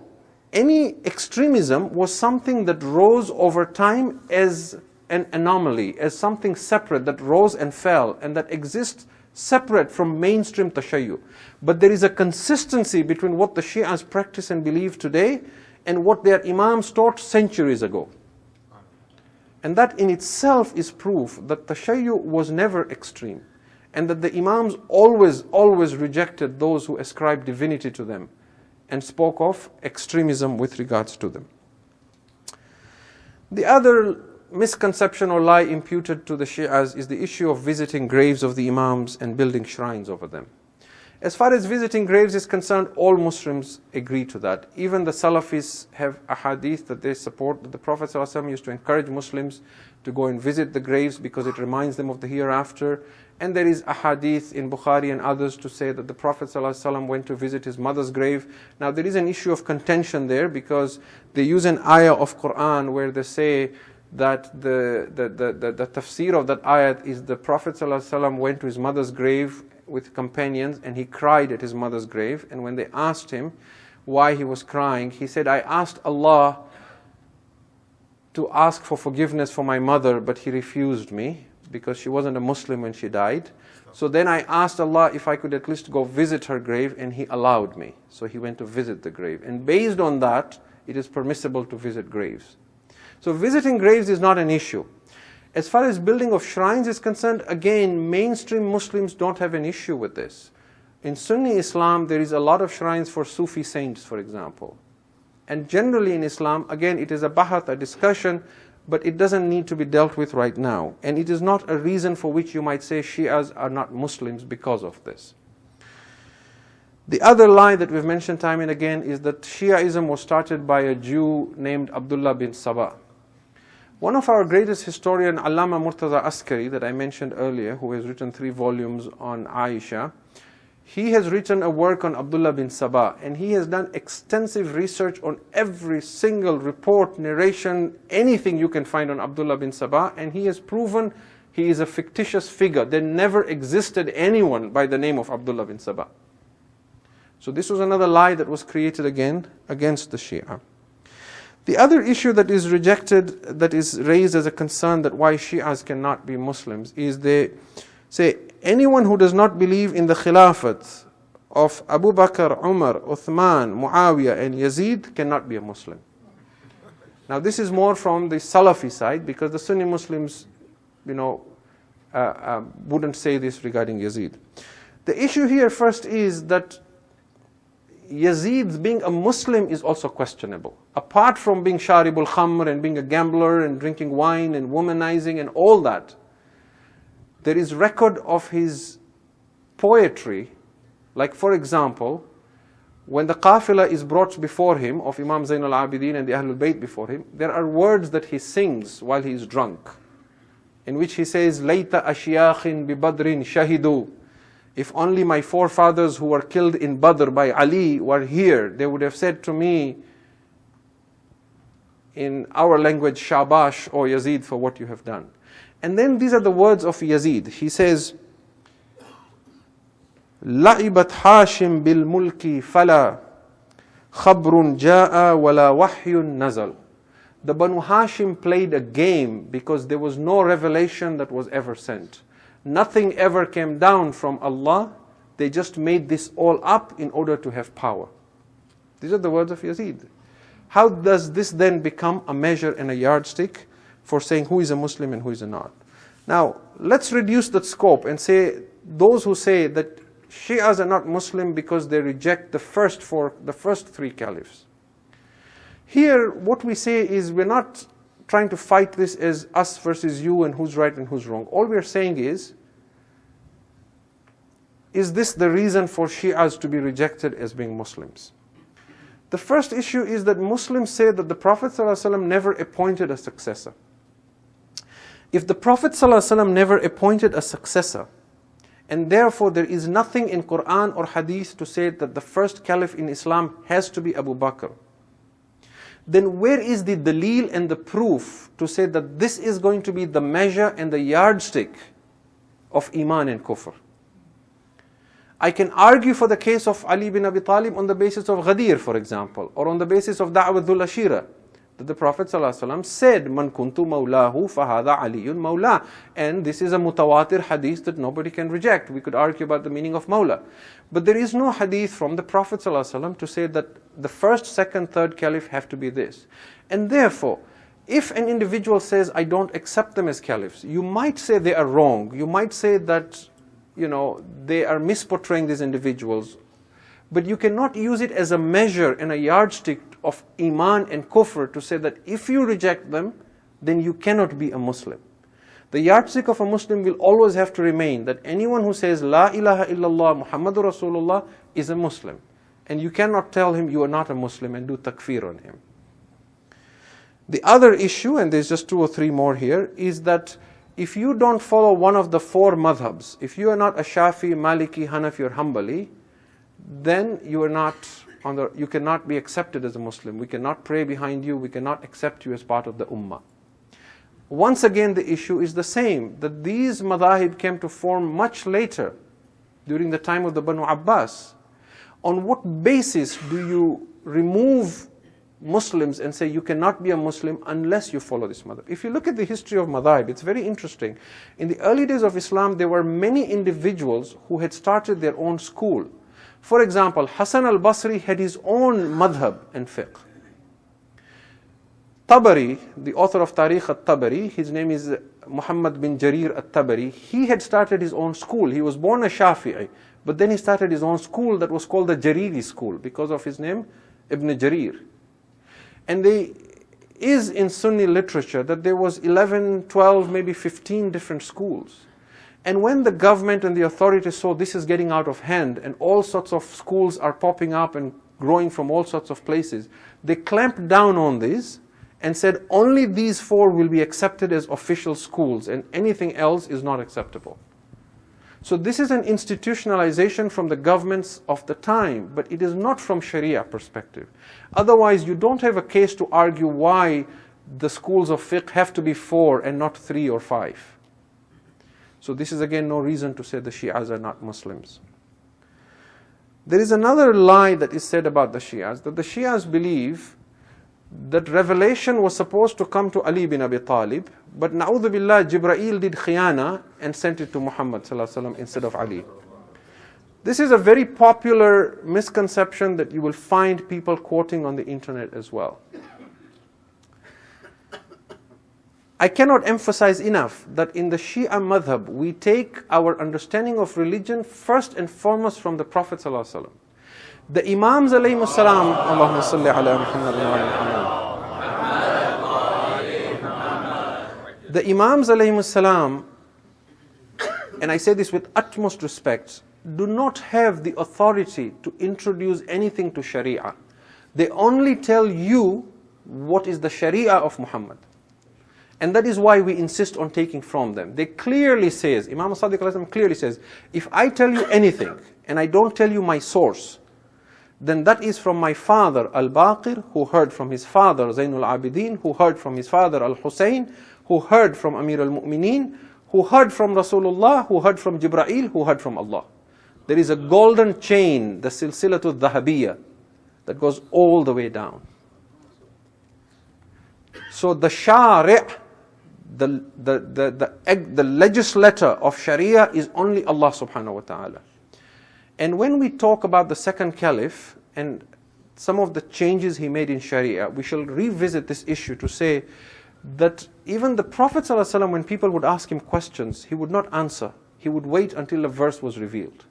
any extremism was something that rose over time as an anomaly, as something separate that rose and fell, and that exists separate from mainstream tashayyu. But there is a consistency between what the Shias practice and believe today and what their imams taught centuries ago. And that in itself is proof that tashayyu was never extreme, and that the imams always rejected those who ascribed divinity to them and spoke of extremism with regards to them. The other misconception or lie imputed to the Shias is the issue of visiting graves of the imams and building shrines over them. As far as visiting graves is concerned, all Muslims agree to that. Even the Salafis have a hadith that they support, that the Prophet ﷺ used to encourage Muslims to go and visit the graves because it reminds them of the hereafter. And there is a hadith in Bukhari and others to say that the Prophet ﷺ went to visit his mother's grave. Now there is an issue of contention there, because they use an ayah of Quran where they say that the tafsir of that ayat is the Prophet ﷺ went to his mother's grave with companions and he cried at his mother's grave. And when they asked him why he was crying, he said, I asked Allah to ask for forgiveness for my mother, but he refused me because she wasn't a Muslim when she died. So then I asked Allah if I could at least go visit her grave, and he allowed me. So he went to visit the grave. And based on that, it is permissible to visit graves. So visiting graves is not an issue. As far as building of shrines is concerned, again, mainstream Muslims don't have an issue with this. In Sunni Islam, there is a lot of shrines for Sufi saints, for example. And generally in Islam, again, it is a bahath, a discussion, but it doesn't need to be dealt with right now. And it is not a reason for which you might say Shias are not Muslims because of this. The other lie that we've mentioned time and again is that Shiaism was started by a Jew named Abdullah bin Sabah. One of our greatest historian, Allama Murtaza Askari, that I mentioned earlier, who has written 3 volumes on Aisha, he has written a work on Abdullah bin Sabah, and he has done extensive research on every single report, narration, anything you can find on Abdullah bin Sabah, and he has proven he is a fictitious figure. There never existed anyone by the name of Abdullah bin Sabah. So this was another lie that was created again against the Shia. The other issue that is rejected, that is raised as a concern that why Shias cannot be Muslims, is they say anyone who does not believe in the Khilafat of Abu Bakr, Umar, Uthman, Muawiyah and Yazid cannot be a Muslim. Now this is more from the Salafi side, because the Sunni Muslims, wouldn't say this regarding Yazid. The issue here first is that Yazid being a Muslim is also questionable. Apart from being Sharibul Khamr and being a gambler and drinking wine and womanizing and all that, there is record of his poetry. Like for example, when the qafila is brought before him of Imam Zain al-Abidin and the Ahlul Bayt before him, there are words that he sings while he is drunk, in which he says, Layta ashiyakhin bi badrin shahidu. If only my forefathers who were killed in Badr by Ali were here, they would have said to me, in our language, Shabash, O Yazid, for what you have done. And then these are the words of Yazid. He says, لعبت حاشم بالملك فلا خبر جاء ولا وحي نزل. The Banu Hashim played a game because there was no revelation that was ever sent. Nothing ever came down from Allah. They just made this all up in order to have power. These are the words of Yazid. How does this then become a measure and a yardstick for saying who is a Muslim and who is not? Now, let's reduce that scope and say those who say that Shias are not Muslim because they reject the first 3 caliphs. Here, what we say is we're not trying to fight this as us versus you and who's right and who's wrong. All we're saying is this the reason for Shias to be rejected as being Muslims? The first issue is that Muslims say that the Prophet ﷺ never appointed a successor. If the Prophet ﷺ never appointed a successor, and therefore there is nothing in Quran or Hadith to say that the first caliph in Islam has to be Abu Bakr, then where is the dalil and the proof to say that this is going to be the measure and the yardstick of Iman and Kufr? I can argue for the case of Ali bin Abi Talib on the basis of Ghadir, for example, or on the basis of Da'wat Dhul Ashira, that the Prophet ﷺ said, Man kuntu mawlahu fahada aliyun mawla. And this is a mutawatir hadith that nobody can reject. We could argue about the meaning of mawla. But there is no hadith from the Prophet ﷺ to say that the first, second, third caliph have to be this. And therefore, if an individual says, I don't accept them as caliphs, you might say they are wrong. You might say that, they are misportraying these individuals. But you cannot use it as a measure and a yardstick of Iman and Kufr to say that if you reject them, then you cannot be a Muslim. The yardstick of a Muslim will always have to remain that anyone who says La ilaha illallah Muhammadur Rasulullah is a Muslim. And you cannot tell him you are not a Muslim and do takfir on him. The other issue, and there's just 2 or 3 more here, is that if you don't follow one of the 4 madhabs, if you are not a Shafi, Maliki, Hanafi or Hanbali, then you cannot be accepted as a Muslim. We cannot pray behind you. We cannot accept you as part of the Ummah. Once again, the issue is the same, that these madhahib came to form much later, during the time of the Banu Abbas. On what basis do you remove Muslims and say you cannot be a Muslim unless you follow this madhab? If you look at the history of madhahib, it's very interesting. In the early days of Islam, there were many individuals who had started their own school. For example, Hassan al-Basri had his own madhab and fiqh. Tabari, the author of Tarikh al-Tabari, his name is Muhammad bin Jarir al-Tabari, he had started his own school. He was born a Shafi'i, but then he started his own school that was called the Jariri school because of his name, Ibn Jarir. And there is in Sunni literature that there was 11, 12, maybe 15 different schools. And when the government and the authorities saw this is getting out of hand and all sorts of schools are popping up and growing from all sorts of places, they clamped down on these and said only these 4 will be accepted as official schools and anything else is not acceptable. So this is an institutionalization from the governments of the time, but it is not from Sharia perspective. Otherwise, you don't have a case to argue why the schools of fiqh have to be 4 and not 3 or 5. So this is again no reason to say the Shias are not Muslims. There is another lie that is said about the Shias, that the Shias believe that revelation was supposed to come to Ali bin Abi Talib, but na'udhu billah, Jibreel did khiyana and sent it to Muhammad sallallahu alaihi wasallam instead of Ali. This is a very popular misconception that you will find people quoting on the internet as well. I cannot emphasize enough that in the Shia madhab, we take our understanding of religion first and foremost from the Prophet sallallahu alaihi wasallam. The Imams alayhimus salam, Allahumma salli ala Muhammad wa ala Muhammad. The Imams alayhimus salam, and I say this with utmost respect, do not have the authority to introduce anything to Sharia. They only tell you what is the Sharia of Muhammad. And that is why we insist on taking from them. They clearly says, Imam Sadiq alayhi salam clearly says, if I tell you anything and I don't tell you my source, then that is from my father Al-Baqir, who heard from his father Zainul Abidin, who heard from his father Al-Hussein, who heard from Amir al-Mu'mineen, who heard from Rasulullah, who heard from Jibreel, who heard from Allah. There is a golden chain, the Silsilatul Dhahabiyya, that goes all the way down. So the Shari', the legislator of Sharia is only Allah subhanahu wa ta'ala. And when we talk about the second caliph and some of the changes he made in Sharia, we shall revisit this issue to say that even the Prophet ﷺ, when people would ask him questions, he would not answer. He would wait until a verse was revealed.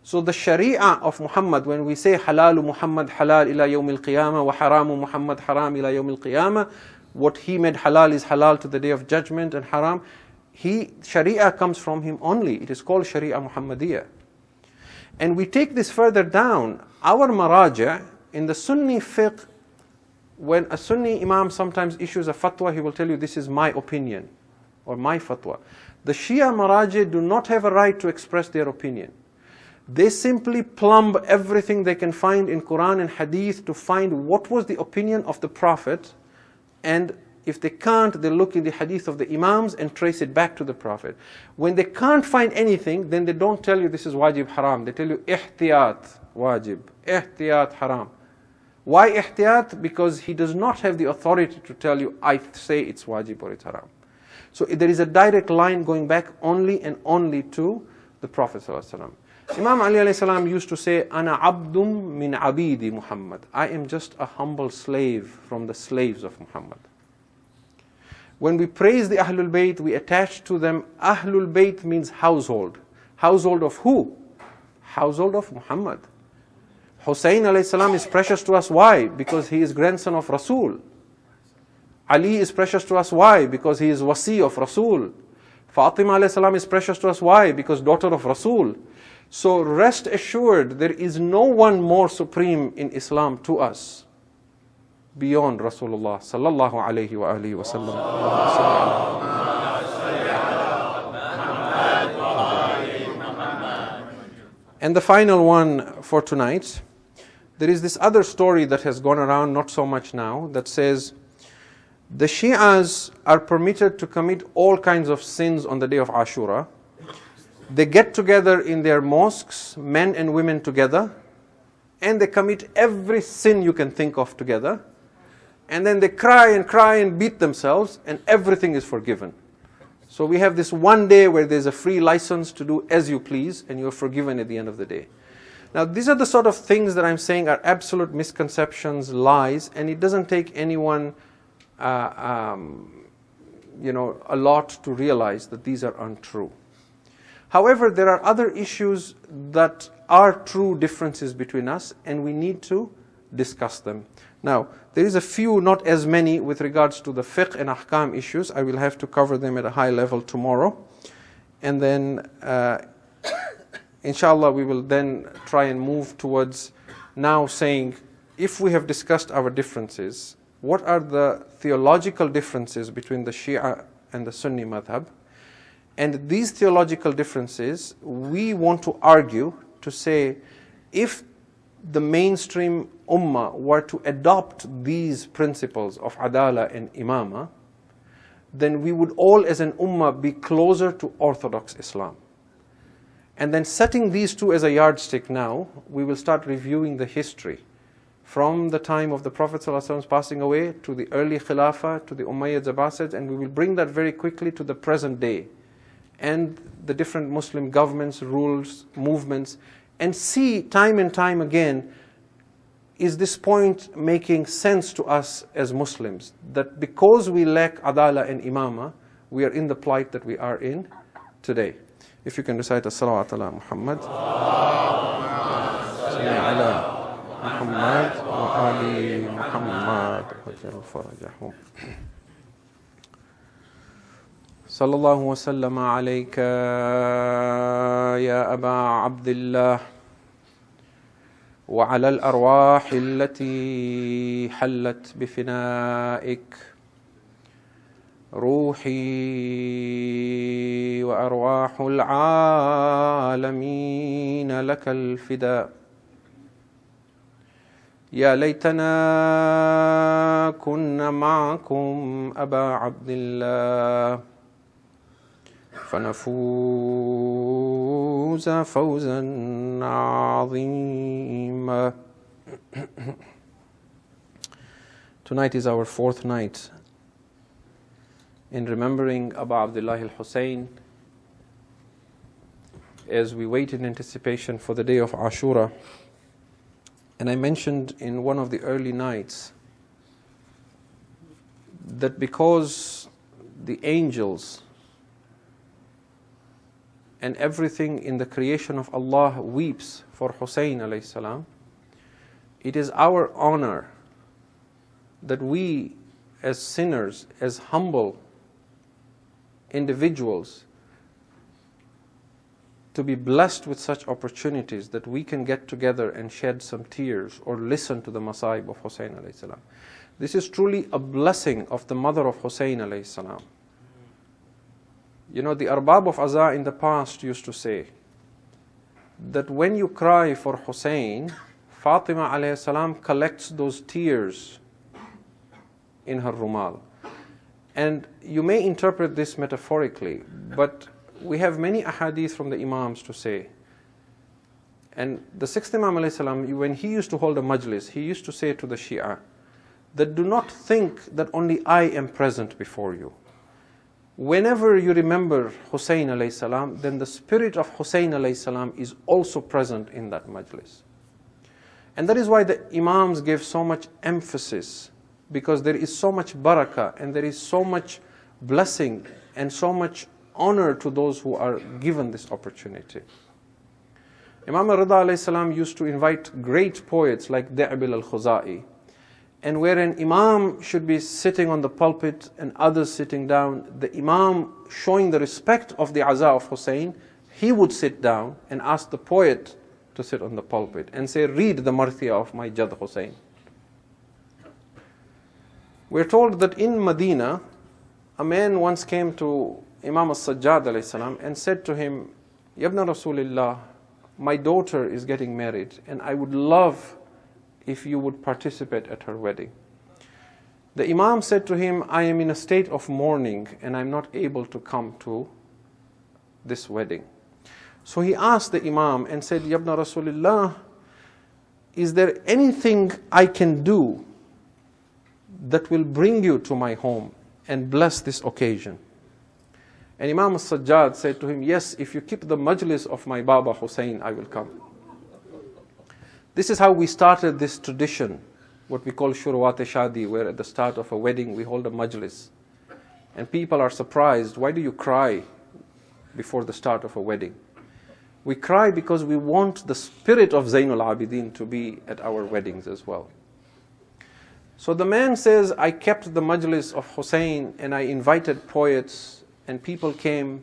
So the Sharia of Muhammad, when we say halalu Muhammad halal ila yawm al-qiyamah wa haramu Muhammad haram ila yawm al-qiyamah, what he made halal is halal to the day of judgment and haram, Sharia comes from him only. It is called Sharia Muhammadiyah. And we take this further down. Our maraja in the Sunni fiqh, when a Sunni imam sometimes issues a fatwa, he will tell you this is my opinion or my fatwa. The Shia maraja do not have a right to express their opinion. They simply plumb everything they can find in Quran and Hadith to find what was the opinion of the Prophet, and if they can't, they look in the Hadith of the Imams and trace it back to the Prophet. When they can't find anything, then they don't tell you this is wajib haram. They tell you ihtiyat wajib, ihtiyat haram. Why ihtiyat? Because he does not have the authority to tell you, I say it's wajib or it's haram. So there is a direct line going back only and only to the Prophet ﷺ. Imam Ali alayhi salam used to say, Ana abdum min abidi Muhammad. I am just a humble slave from the slaves of Muhammad. When we praise the Ahlul Bayt, we attach to them, Ahlul Bayt means household. Household of who? Household of Muhammad. Hussein alayhi salam is precious to us. Why? Because he is grandson of Rasul. Ali is precious to us. Why? Because he is wasi of Rasul. Fatima alayhi salam is precious to us. Why? Because daughter of Rasul. So rest assured, there is no one more supreme in Islam to us beyond Rasulullah sallallahu alayhi wa alihi wa sallam. And the final one for tonight, there is this other story that has gone around, not so much now, that says the Shias are permitted to commit all kinds of sins on the day of Ashura. They get together in their mosques, men and women together, and they commit every sin you can think of together. And then they cry and beat themselves, and everything is forgiven. So we have this one day where there's a free license to do as you please, and you're forgiven at the end of the day. Now these are the sort of things that I'm saying are absolute misconceptions, lies, and it doesn't take anyone a lot to realize that these are untrue. However, there are other issues that are true differences between us, and we need to discuss them. Now, there is a few, not as many, with regards to the fiqh and ahkam issues. I will have to cover them at a high level tomorrow. And then, inshallah, we will then try and move towards now saying, if we have discussed our differences, what are the theological differences between the Shia and the Sunni madhab? And these theological differences, we want to argue to say, if the mainstream ummah were to adopt these principles of adala and imama, then we would all as an ummah be closer to Orthodox Islam. And then setting these two as a yardstick now, we will start reviewing the history from the time of the Prophet ﷺ passing away to the early Khilafah, to the Umayyads, Abbasids, and we will bring that very quickly to the present day and the different Muslim governments, rules, movements, and see time and time again, is this point making sense to us as Muslims, that because we lack adala and imama, we are in the plight that we are in today. If you can recite as-salawat ala Muhammad, Muhammad wa ali Muhammad, wajal farajahum. Sallallahu wa sallama alayka ya Aba Abdullah وعلى الأرواح التي حلت بفنائك روحي وأرواح العالمين لك الفداء يا ليتنا كنا معكم أبا عبد الله فنفوز فوزا عظيما. Tonight is our fourth night in remembering Abu Abdullah al-Hussein as we wait in anticipation for the day of Ashura. And I mentioned in one of the early nights that because the angels and everything in the creation of Allah weeps for Hussein alayhi salam, it is our honor that we as sinners, as humble individuals, to be blessed with such opportunities that we can get together and shed some tears or listen to the Masaib of Hussein alayhi salam. This is truly a blessing of the mother of Hussein alayhi salam. You know, the Arbab of Aza in the past used to say that when you cry for Hussein, Fatima alayhi salam collects those tears in her rumal. And you may interpret this metaphorically, but we have many ahadith from the Imams to say. And the sixth Imam alayhi salam, when he used to hold a majlis, he used to say to the Shia that do not think that only I am present before you. Whenever you remember Hussein alayhi salam, then the spirit of Hussein alayhi salam is also present in that majlis. And that is why the Imams gave so much emphasis, because there is so much barakah and there is so much blessing and so much honor to those who are given this opportunity. Imam Rida alayhi salam used to invite great poets like Da'bil al-Khuzai, and where an imam should be sitting on the pulpit and others sitting down, the imam showing the respect of the Aza of Hussein, he would sit down and ask the poet to sit on the pulpit and say, read the marthia of my Jad Hussein. We're told that in Medina, a man once came to Imam al-Sajjad alayhi salam and said to him, Yabna Rasulillah, my daughter is getting married and I would love if you would participate at her wedding. The Imam said to him, I am in a state of mourning and I'm not able to come to this wedding. So he asked the Imam and said, Yabna Rasulillah, is there anything I can do that will bring you to my home and bless this occasion? And Imam al-Sajjad said to him, yes, if you keep the majlis of my Baba Hussein, I will come. This is how we started this tradition what we call shurwat-e-shadi, where at the start of a wedding we hold a majlis. And people are surprised, why do you cry before the start of a wedding? We cry because we want the spirit of Zainul Abidin to be at our weddings as well. So the man says, I kept the majlis of Hussein and I invited poets and people came,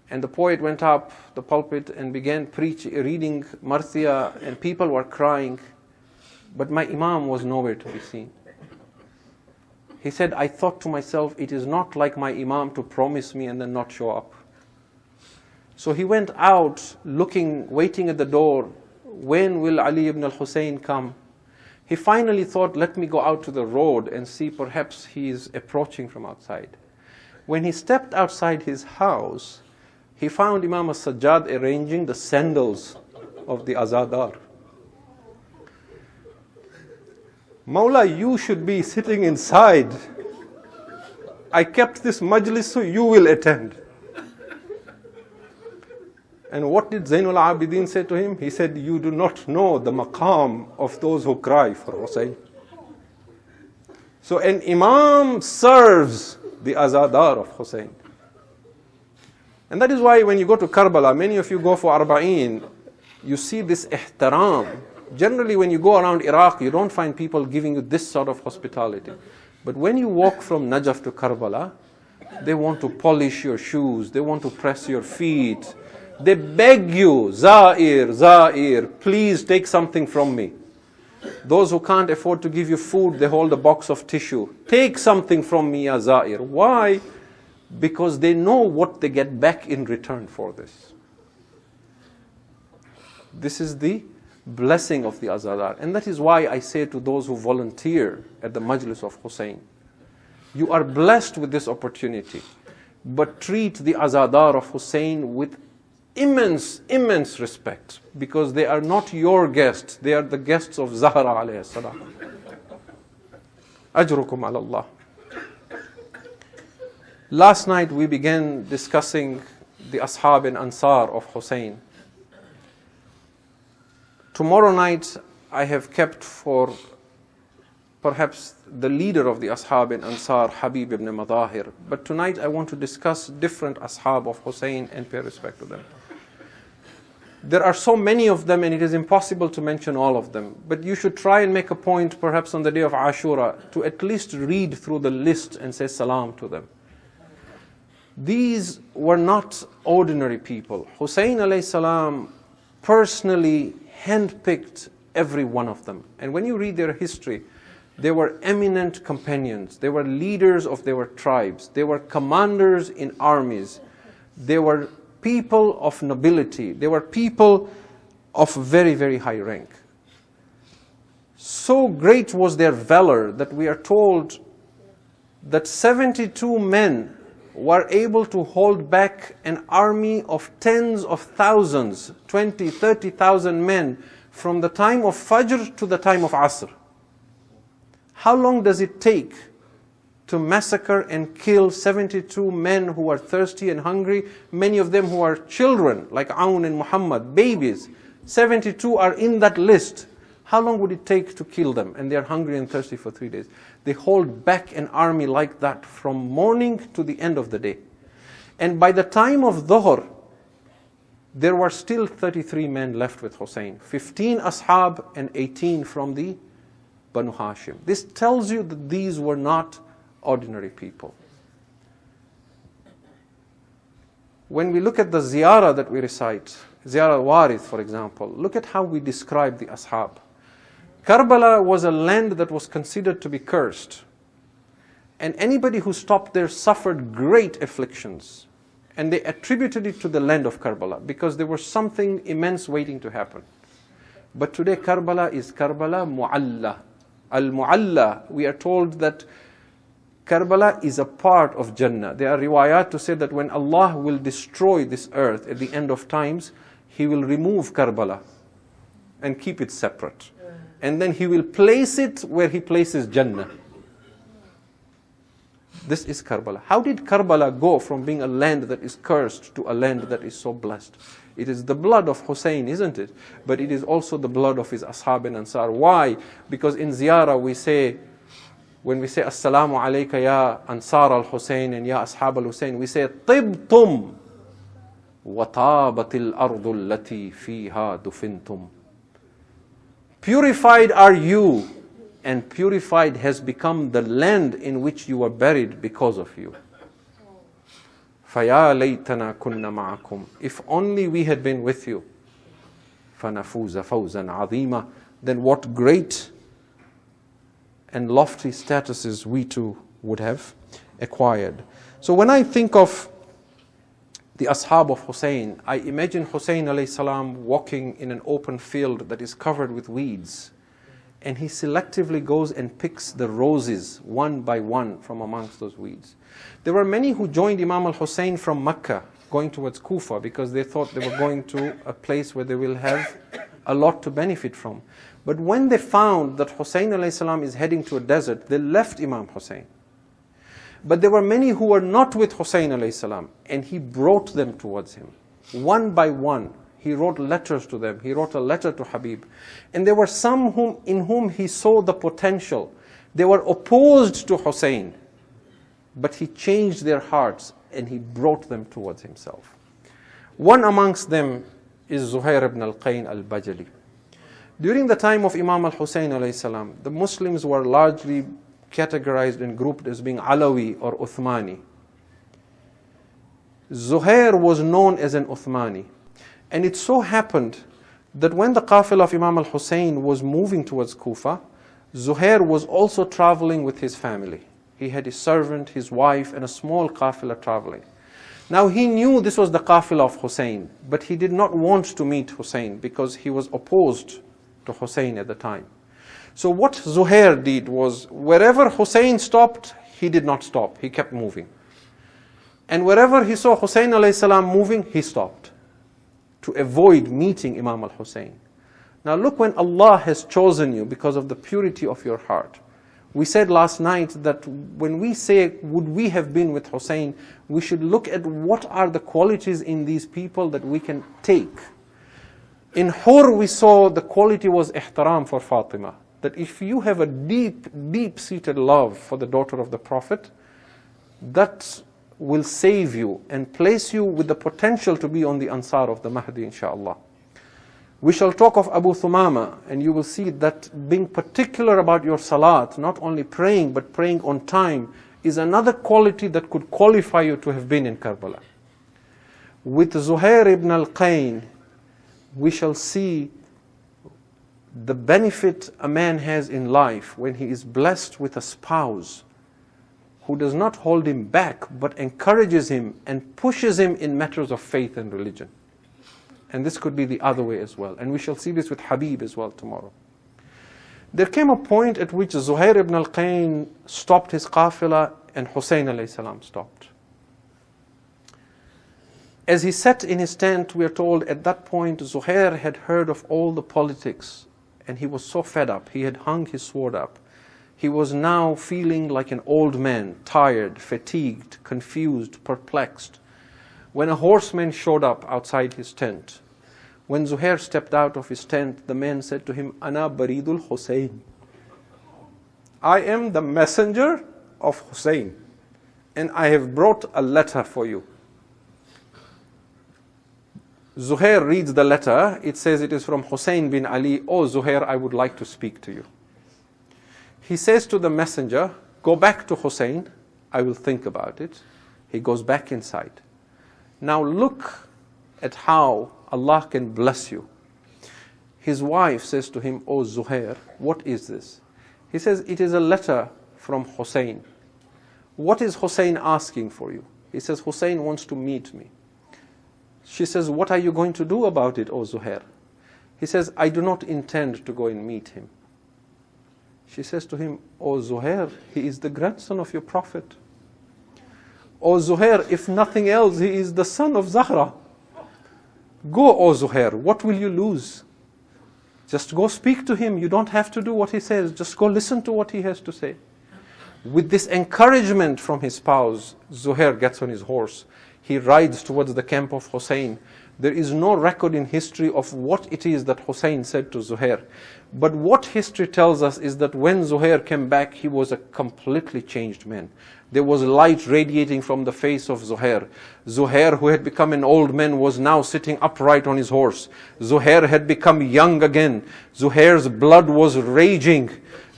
and the poet went up the pulpit and began reading Marthia, and people were crying, but my Imam was nowhere to be seen. He said, I thought to myself, it is not like my Imam to promise me and then not show up. So he went out looking, waiting at the door, when will Ali ibn al-Hussein come? He finally thought, let me go out to the road and see, perhaps he is approaching from outside. When he stepped outside his house, he found Imam al-Sajjad arranging the sandals of the Azadar. Mawla, you should be sitting inside. I kept this majlis so you will attend. And what did Zainul Abidin say to him? He said, you do not know the maqam of those who cry for Hussein. So an Imam serves the Azadar of Hussein. And that is why when you go to Karbala, many of you go for Arba'een, you see this ihtaram. Generally when you go around Iraq, you don't find people giving you this sort of hospitality. But when you walk from Najaf to Karbala, they want to polish your shoes, they want to press your feet. They beg you, Za'ir, Za'ir, please take something from me. Those who can't afford to give you food, they hold a box of tissue. Take something from me, ya Za'ir. Why? Because they know what they get back in return for this. This is the blessing of the Azadar. And that is why I say to those who volunteer at the Majlis of Hussein, you are blessed with this opportunity, but treat the Azadar of Hussein with immense respect, because they are not your guests, they are the guests of Zahra alayhi salam. Ajrukum ala Allah. Last night we began discussing the Ashab and Ansar of Hussein. Tomorrow night I have kept for perhaps the leader of the Ashab and Ansar, Habib ibn Madahir. But tonight I want to discuss different Ashab of Hussein and pay respect to them. There are so many of them and it is impossible to mention all of them. But you should try and make a point, perhaps on the day of Ashura, to at least read through the list and say salam to them. These were not ordinary people. Hussein alayhi salam personally handpicked every one of them. And when you read their history, they were eminent companions. They were leaders of their tribes. They were commanders in armies. They were people of nobility. They were people of very high rank. So great was their valor that we are told that 72 men were able to hold back an army of tens of thousands, 20, 30,000 men from the time of Fajr to the time of Asr. How long does it take to massacre and kill 72 men who are thirsty and hungry, many of them who are children, like Aun and Muhammad, babies? 72 are in that list. How long would it take to kill them? And they are hungry and thirsty for 3 days. They hold back an army like that from morning to the end of the day. And by the time of Dhuhr, there were still 33 men left with Hussein. 15 Ashab and 18 from the Banu Hashim. This tells you that these were not ordinary people. When we look at the ziyarah that we recite, Ziyarah al-Warith for example, look at how we describe the Ashab. Karbala was a land that was considered to be cursed. And anybody who stopped there suffered great afflictions. And they attributed it to the land of Karbala because there was something immense waiting to happen. But today Karbala is Karbala Mu'alla. Al-Mu'alla, we are told that Karbala is a part of Jannah. There are riwayat to say that when Allah will destroy this earth at the end of times, He will remove Karbala and keep it separate. And then He will place it where He places Jannah. This is Karbala. How did Karbala go from being a land that is cursed to a land that is so blessed? It is the blood of Hussein, isn't it? But it is also the blood of his ashab and ansar. Why? Because in ziyarah we say, when we say Assalamu alayka ya ansar al-Hussein and ya ashab al-Hussein, we say Tibtum wa tabatil ardu allati fiha dufintum. Purified are you, and purified has become the land in which you were buried because of you. فَيَا لَيْتَنَا كُنَّا مَعَكُمْ. If only we had been with you. فَنَفُوزَ فَوْزًا عَظِيمًا. Then what great and lofty statuses we too would have acquired. So when I think of the ashab of Hussein, I imagine Hussein alayhi salam walking in an open field that is covered with weeds. And he selectively goes and picks the roses one by one from amongst those weeds. There were many who joined Imam al-Hussein from Mecca, going towards Kufa, because they thought they were going to a place where they will have a lot to benefit from. But when they found that Hussein alayhi salam is heading to a desert, they left Imam Hussein. But there were many who were not with Hussein alayhi salam, and he brought them towards him. One by one, he wrote letters to them. He wrote a letter to Habib. And there were some in whom he saw the potential. They were opposed to Hussein, but he changed their hearts and he brought them towards himself. One amongst them is Zuhair ibn al-Qayn al-Bajali. During the time of Imam al-Hussein alayhi salam, the Muslims were largely categorized and grouped as being Alawi or Uthmani. Zuhair was known as an Uthmani. And it so happened that when the qafil of Imam al-Hussein was moving towards Kufa, Zuhair was also traveling with his family. He had his servant, his wife, and a small qafila traveling. Now he knew this was the qafila of Hussein, but he did not want to meet Hussein because he was opposed to Hussein at the time. So what Zuhair did was, wherever Hussein stopped, he did not stop. He kept moving. And wherever he saw Hussein alayhi salam moving, he stopped, to avoid meeting Imam al-Hussein. Now look, when Allah has chosen you because of the purity of your heart. We said last night that when we say, would we have been with Hussein, we should look at what are the qualities in these people that we can take. In Hur we saw the quality was ihtaram for Fatima. That if you have a deep, deep-seated love for the daughter of the Prophet, that will save you and place you with the potential to be on the Ansar of the Mahdi, inshallah. We shall talk of Abu Thumama, and you will see that being particular about your salat, not only praying, but praying on time, is another quality that could qualify you to have been in Karbala. With Zuhair ibn al-Qayn, we shall see the benefit a man has in life when he is blessed with a spouse who does not hold him back, but encourages him and pushes him in matters of faith and religion. And this could be the other way as well. And we shall see this with Habib as well tomorrow. There came a point at which Zuhair ibn al-Qayn stopped his qafila and Hussein alayhi salam stopped. As he sat in his tent, we are told at that point Zuhair had heard of all the politics and he was so fed up. He had hung his sword up. He was now feeling like an old man, tired, fatigued, confused, perplexed. When a horseman showed up outside his tent, when Zuhair stepped out of his tent, the man said to him, Ana Baridul Hussein. I am the messenger of Hussein, and I have brought a letter for you. Zuhair reads the letter. It says it is from Hussein bin Ali. Oh Zuhair, I would like to speak to you. He says to the messenger, go back to Hussein, I will think about it. He goes back inside. Now look at how Allah can bless you. His wife says to him, oh Zuhair, what is this? He says, it is a letter from Hussein. What is Hussein asking for you? He says, Hussein wants to meet me. She says, what are you going to do about it, oh Zuhair? He says, I do not intend to go and meet him. She says to him, oh Zuhair, he is the grandson of your Prophet. Oh Zuhair, if nothing else, he is the son of Zahra. Go, oh Zuhair, what will you lose? Just go speak to him. You don't have to do what he says. Just go listen to what he has to say. With this encouragement from his spouse, Zuhair gets on his horse. He rides towards the camp of Hussein. There is no record in history of what it is that Hussein said to Zuhair. But what history tells us is that when Zuhair came back, he was a completely changed man. There was light radiating from the face of Zuhair. Zuhair, who had become an old man, was now sitting upright on his horse. Zuhair had become young again. Zuhair's blood was raging.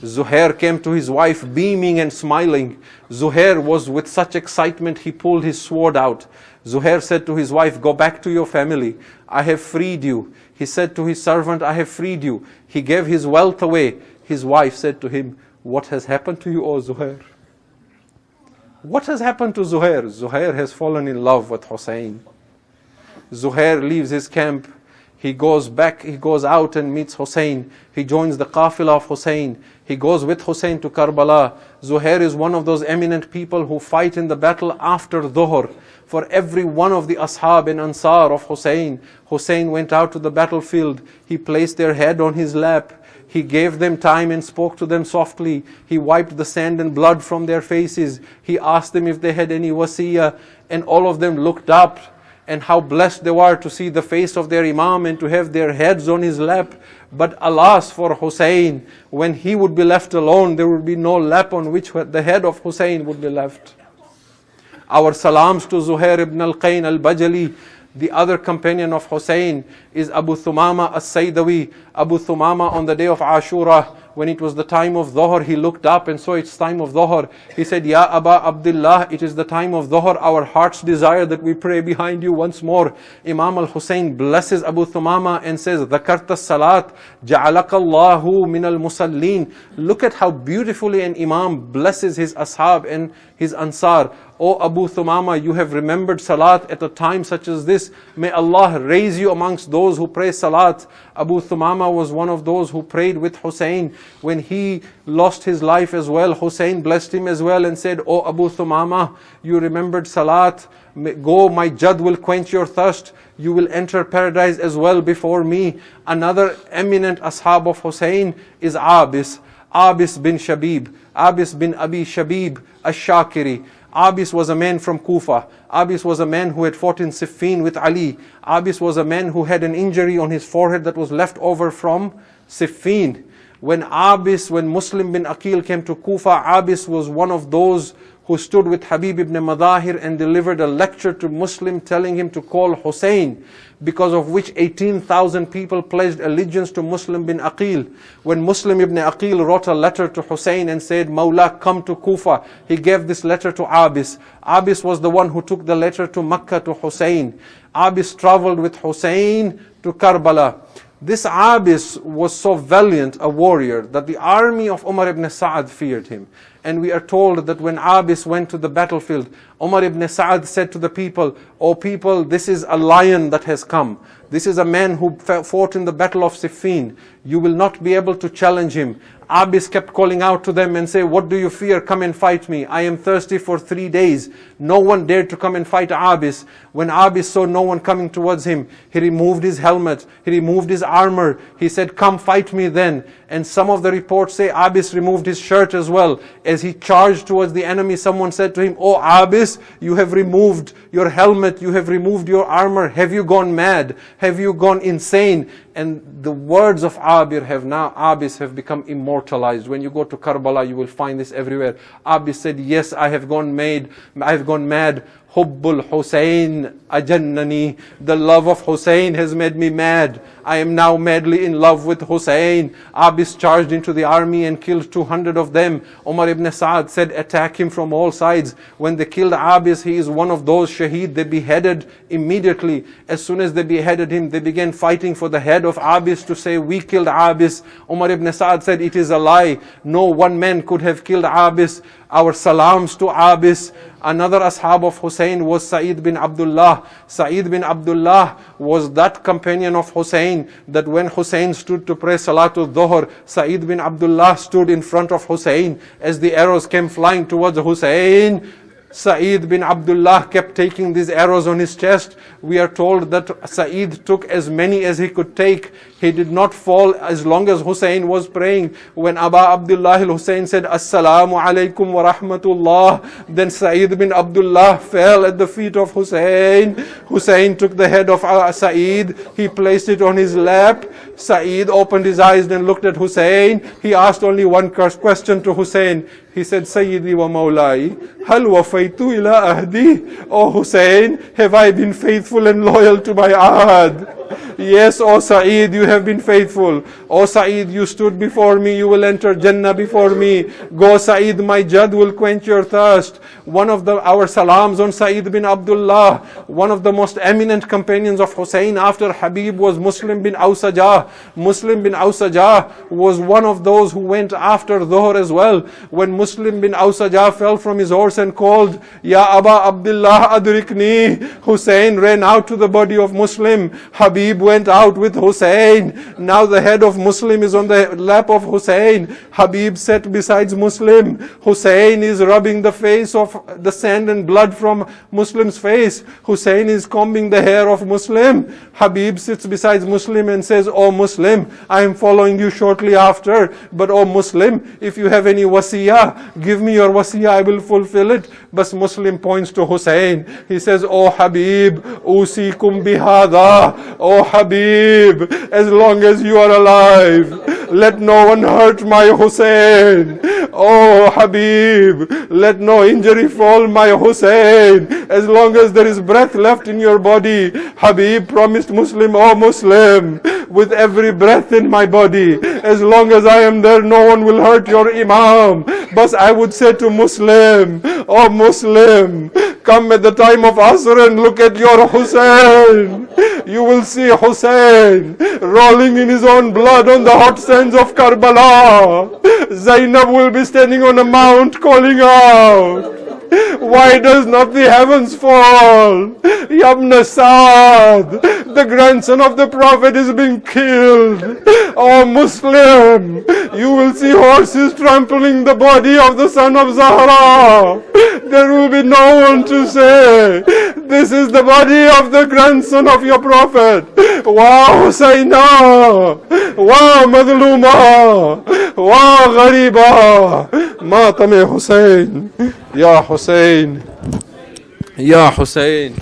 Zuhair came to his wife beaming and smiling. Zuhair was with such excitement, he pulled his sword out. Zuhair said to his wife, "Go back to your family. I have freed you." He said to his servant, "I have freed you." He gave his wealth away. His wife said to him, "What has happened to you, O Zuhair?" What has happened to Zuhair? Zuhair has fallen in love with Hussein. Zuhair leaves his camp. He goes back, he goes out and meets Hussein. He joins the Qafila of Hussein. He goes with Hussein to Karbala. Zuhair is one of those eminent people who fight in the battle after Dhuhr. For every one of the Ashab and Ansar of Hussein, Hussein went out to the battlefield. He placed their head on his lap. He gave them time and spoke to them softly. He wiped the sand and blood from their faces. He asked them if they had any wasiyah. And all of them looked up, and how blessed they were to see the face of their Imam and to have their heads on his lap. But alas for Hussein, when he would be left alone, there would be no lap on which the head of Hussein would be left. Our salams to Zuhair ibn al-Qayn al-Bajali. The other companion of Hussein is Abu Thumama as-Saydawi. Abu Thumama, on the day of Ashura, when it was the time of Dhuhr, he looked up and saw it's time of Dhuhr. He said, "Ya Aba Abdullah, it is the time of Dhuhr. Our hearts desire that we pray behind you once more." Imam al-Hussein blesses Abu Thumama and says, "Dhakarta salat, ja'alaka Allahu min al-musallin." Look at how beautifully an Imam blesses his ashab and his ansar. "O Abu Thumama, you have remembered salat at a time such as this. May Allah raise you amongst those who pray salat." Abu Thumama was one of those who prayed with Hussein. When he lost his life as well, Hussein blessed him as well and said, "O Abu Thumama, you remembered salat. Go, my Jad will quench your thirst. You will enter paradise as well before me." Another eminent ashab of Hussein is Abis. Abis bin Shabib. Abis bin Abi Shabib ash-Shakiri. Abis was a man from Kufa. Abis was a man who had fought in Siffin with Ali. Abis was a man who had an injury on his forehead that was left over from Siffin. When Muslim bin Aqil came to Kufa, Abis was one of those who stood with Habib ibn Madahir and delivered a lecture to Muslim telling him to call Hussein, because of which 18,000 people pledged allegiance to Muslim bin Aqil. When Muslim ibn Aqil wrote a letter to Hussein and said, "Mawla, come to Kufa," he gave this letter to Abis. Abis was the one who took the letter to Makkah to Hussein. Abis traveled with Hussein to Karbala. This Abis was so valiant a warrior that the army of Umar ibn Sa'ad feared him. And we are told that when Abis went to the battlefield, Umar ibn Sa'ad said to the people, "O people, this is a lion that has come. This is a man who fought in the battle of Siffin. You will not be able to challenge him." Abis kept calling out to them and say, "What do you fear? Come and fight me. I am thirsty for 3 days." No one dared to come and fight Abis. When Abis saw no one coming towards him, he removed his helmet, he removed his armor. He said, "Come fight me then." And some of the reports say Abis removed his shirt as well. As he charged towards the enemy, someone said to him, "Oh Abis, you have removed your helmet, you have removed your armor. Have you gone mad? Have you gone insane?" And the words of Abis have become immortalized. When you go to Karbala, you will find this everywhere. Abis said, "Yes, I have gone mad. Hubbul Hussein ajannani. The love of Hussein has made me mad. I am now madly in love with Hussein." Abis charged into the army and killed 200 of them. Umar ibn Sa'ad said, "Attack him from all sides." When they killed Abis, he is one of those shaheed they beheaded immediately. As soon as they beheaded him, they began fighting for the head of Abis to say, "We killed Abis." Umar ibn Sa'ad said, "It is a lie. No one man could have killed Abis." Our salams to Abis. Another ashab of Hussein was Sa'id bin Abdullah. Sa'id bin Abdullah was that companion of Hussein that when Hussein stood to pray Salatul Dhuhr, Sa'id bin Abdullah stood in front of Hussein. As the arrows came flying towards Hussein, Sa'id bin Abdullah kept taking these arrows on his chest. We are told that Sa'id took as many as he could take. He did not fall as long as Hussein was praying. When Aba Abdullah al-Hussein said, "Assalamu alaikum wa rahmatullah," then Sa'id bin Abdullah fell at the feet of Hussein. Hussein took the head of Sa'id, he placed it on his lap. Sa'id opened his eyes and looked at Hussein. He asked only one question to Hussein. He said, Sayyidi wa Mawlai, hal wafaytu ila ahdi? Oh Hussein, have I been faithful and loyal to my ahd? Yes, O Sa'id, you have been faithful. O Sa'id, you stood before me, you will enter Jannah before me. Go Sa'id, my Jad will quench your thirst. One of our salams on Sa'id bin Abdullah, one of the most eminent companions of Hussein after Habib was Muslim bin Awsajah. Muslim bin Awsajah was one of those who went after Dhuhr as well. When Muslim bin Awsajah fell from his horse and called, Ya Aba Abdullah adrikni, Hussein ran out to the body of Muslim. Habib went out with Hussein. Now the head of Muslim is on the lap of Hussein. Habib sat beside Muslim. Hussein is rubbing the face of the sand and blood from Muslim's face. Hussein is combing the hair of Muslim. Habib sits beside Muslim and says, Oh Muslim, I am following you shortly after. But oh Muslim, if you have any wasiyah, give me your wasiyah, I will fulfill it. But Muslim points to Hussein. He says, Oh Habib, usikum bihada. Oh Habib, as long as you are alive, let no one hurt my Hussein. Oh Habib, let no injury fall my Hussein. As long as there is breath left in your body, Habib promised Muslim, oh Muslim, with every breath in my body, as long as I am there, no one will hurt your Imam. But I would say to Muslim, oh Muslim, come at the time of Asr and look at your Hussein. You will see Hussein rolling in his own blood on the hot sands of Karbala. Zainab will be standing on a mount calling out, why does not the heavens fall? Yabna Saad, the grandson of the Prophet is being killed. Oh Muslim, you will see horses trampling the body of the son of Zahra. There will be no one to say, this is the body of the grandson of your Prophet. Wow Husaina, wow Madluma, wow Ghariba, Matame Hussein, Ya Hussein, Ya Hussein.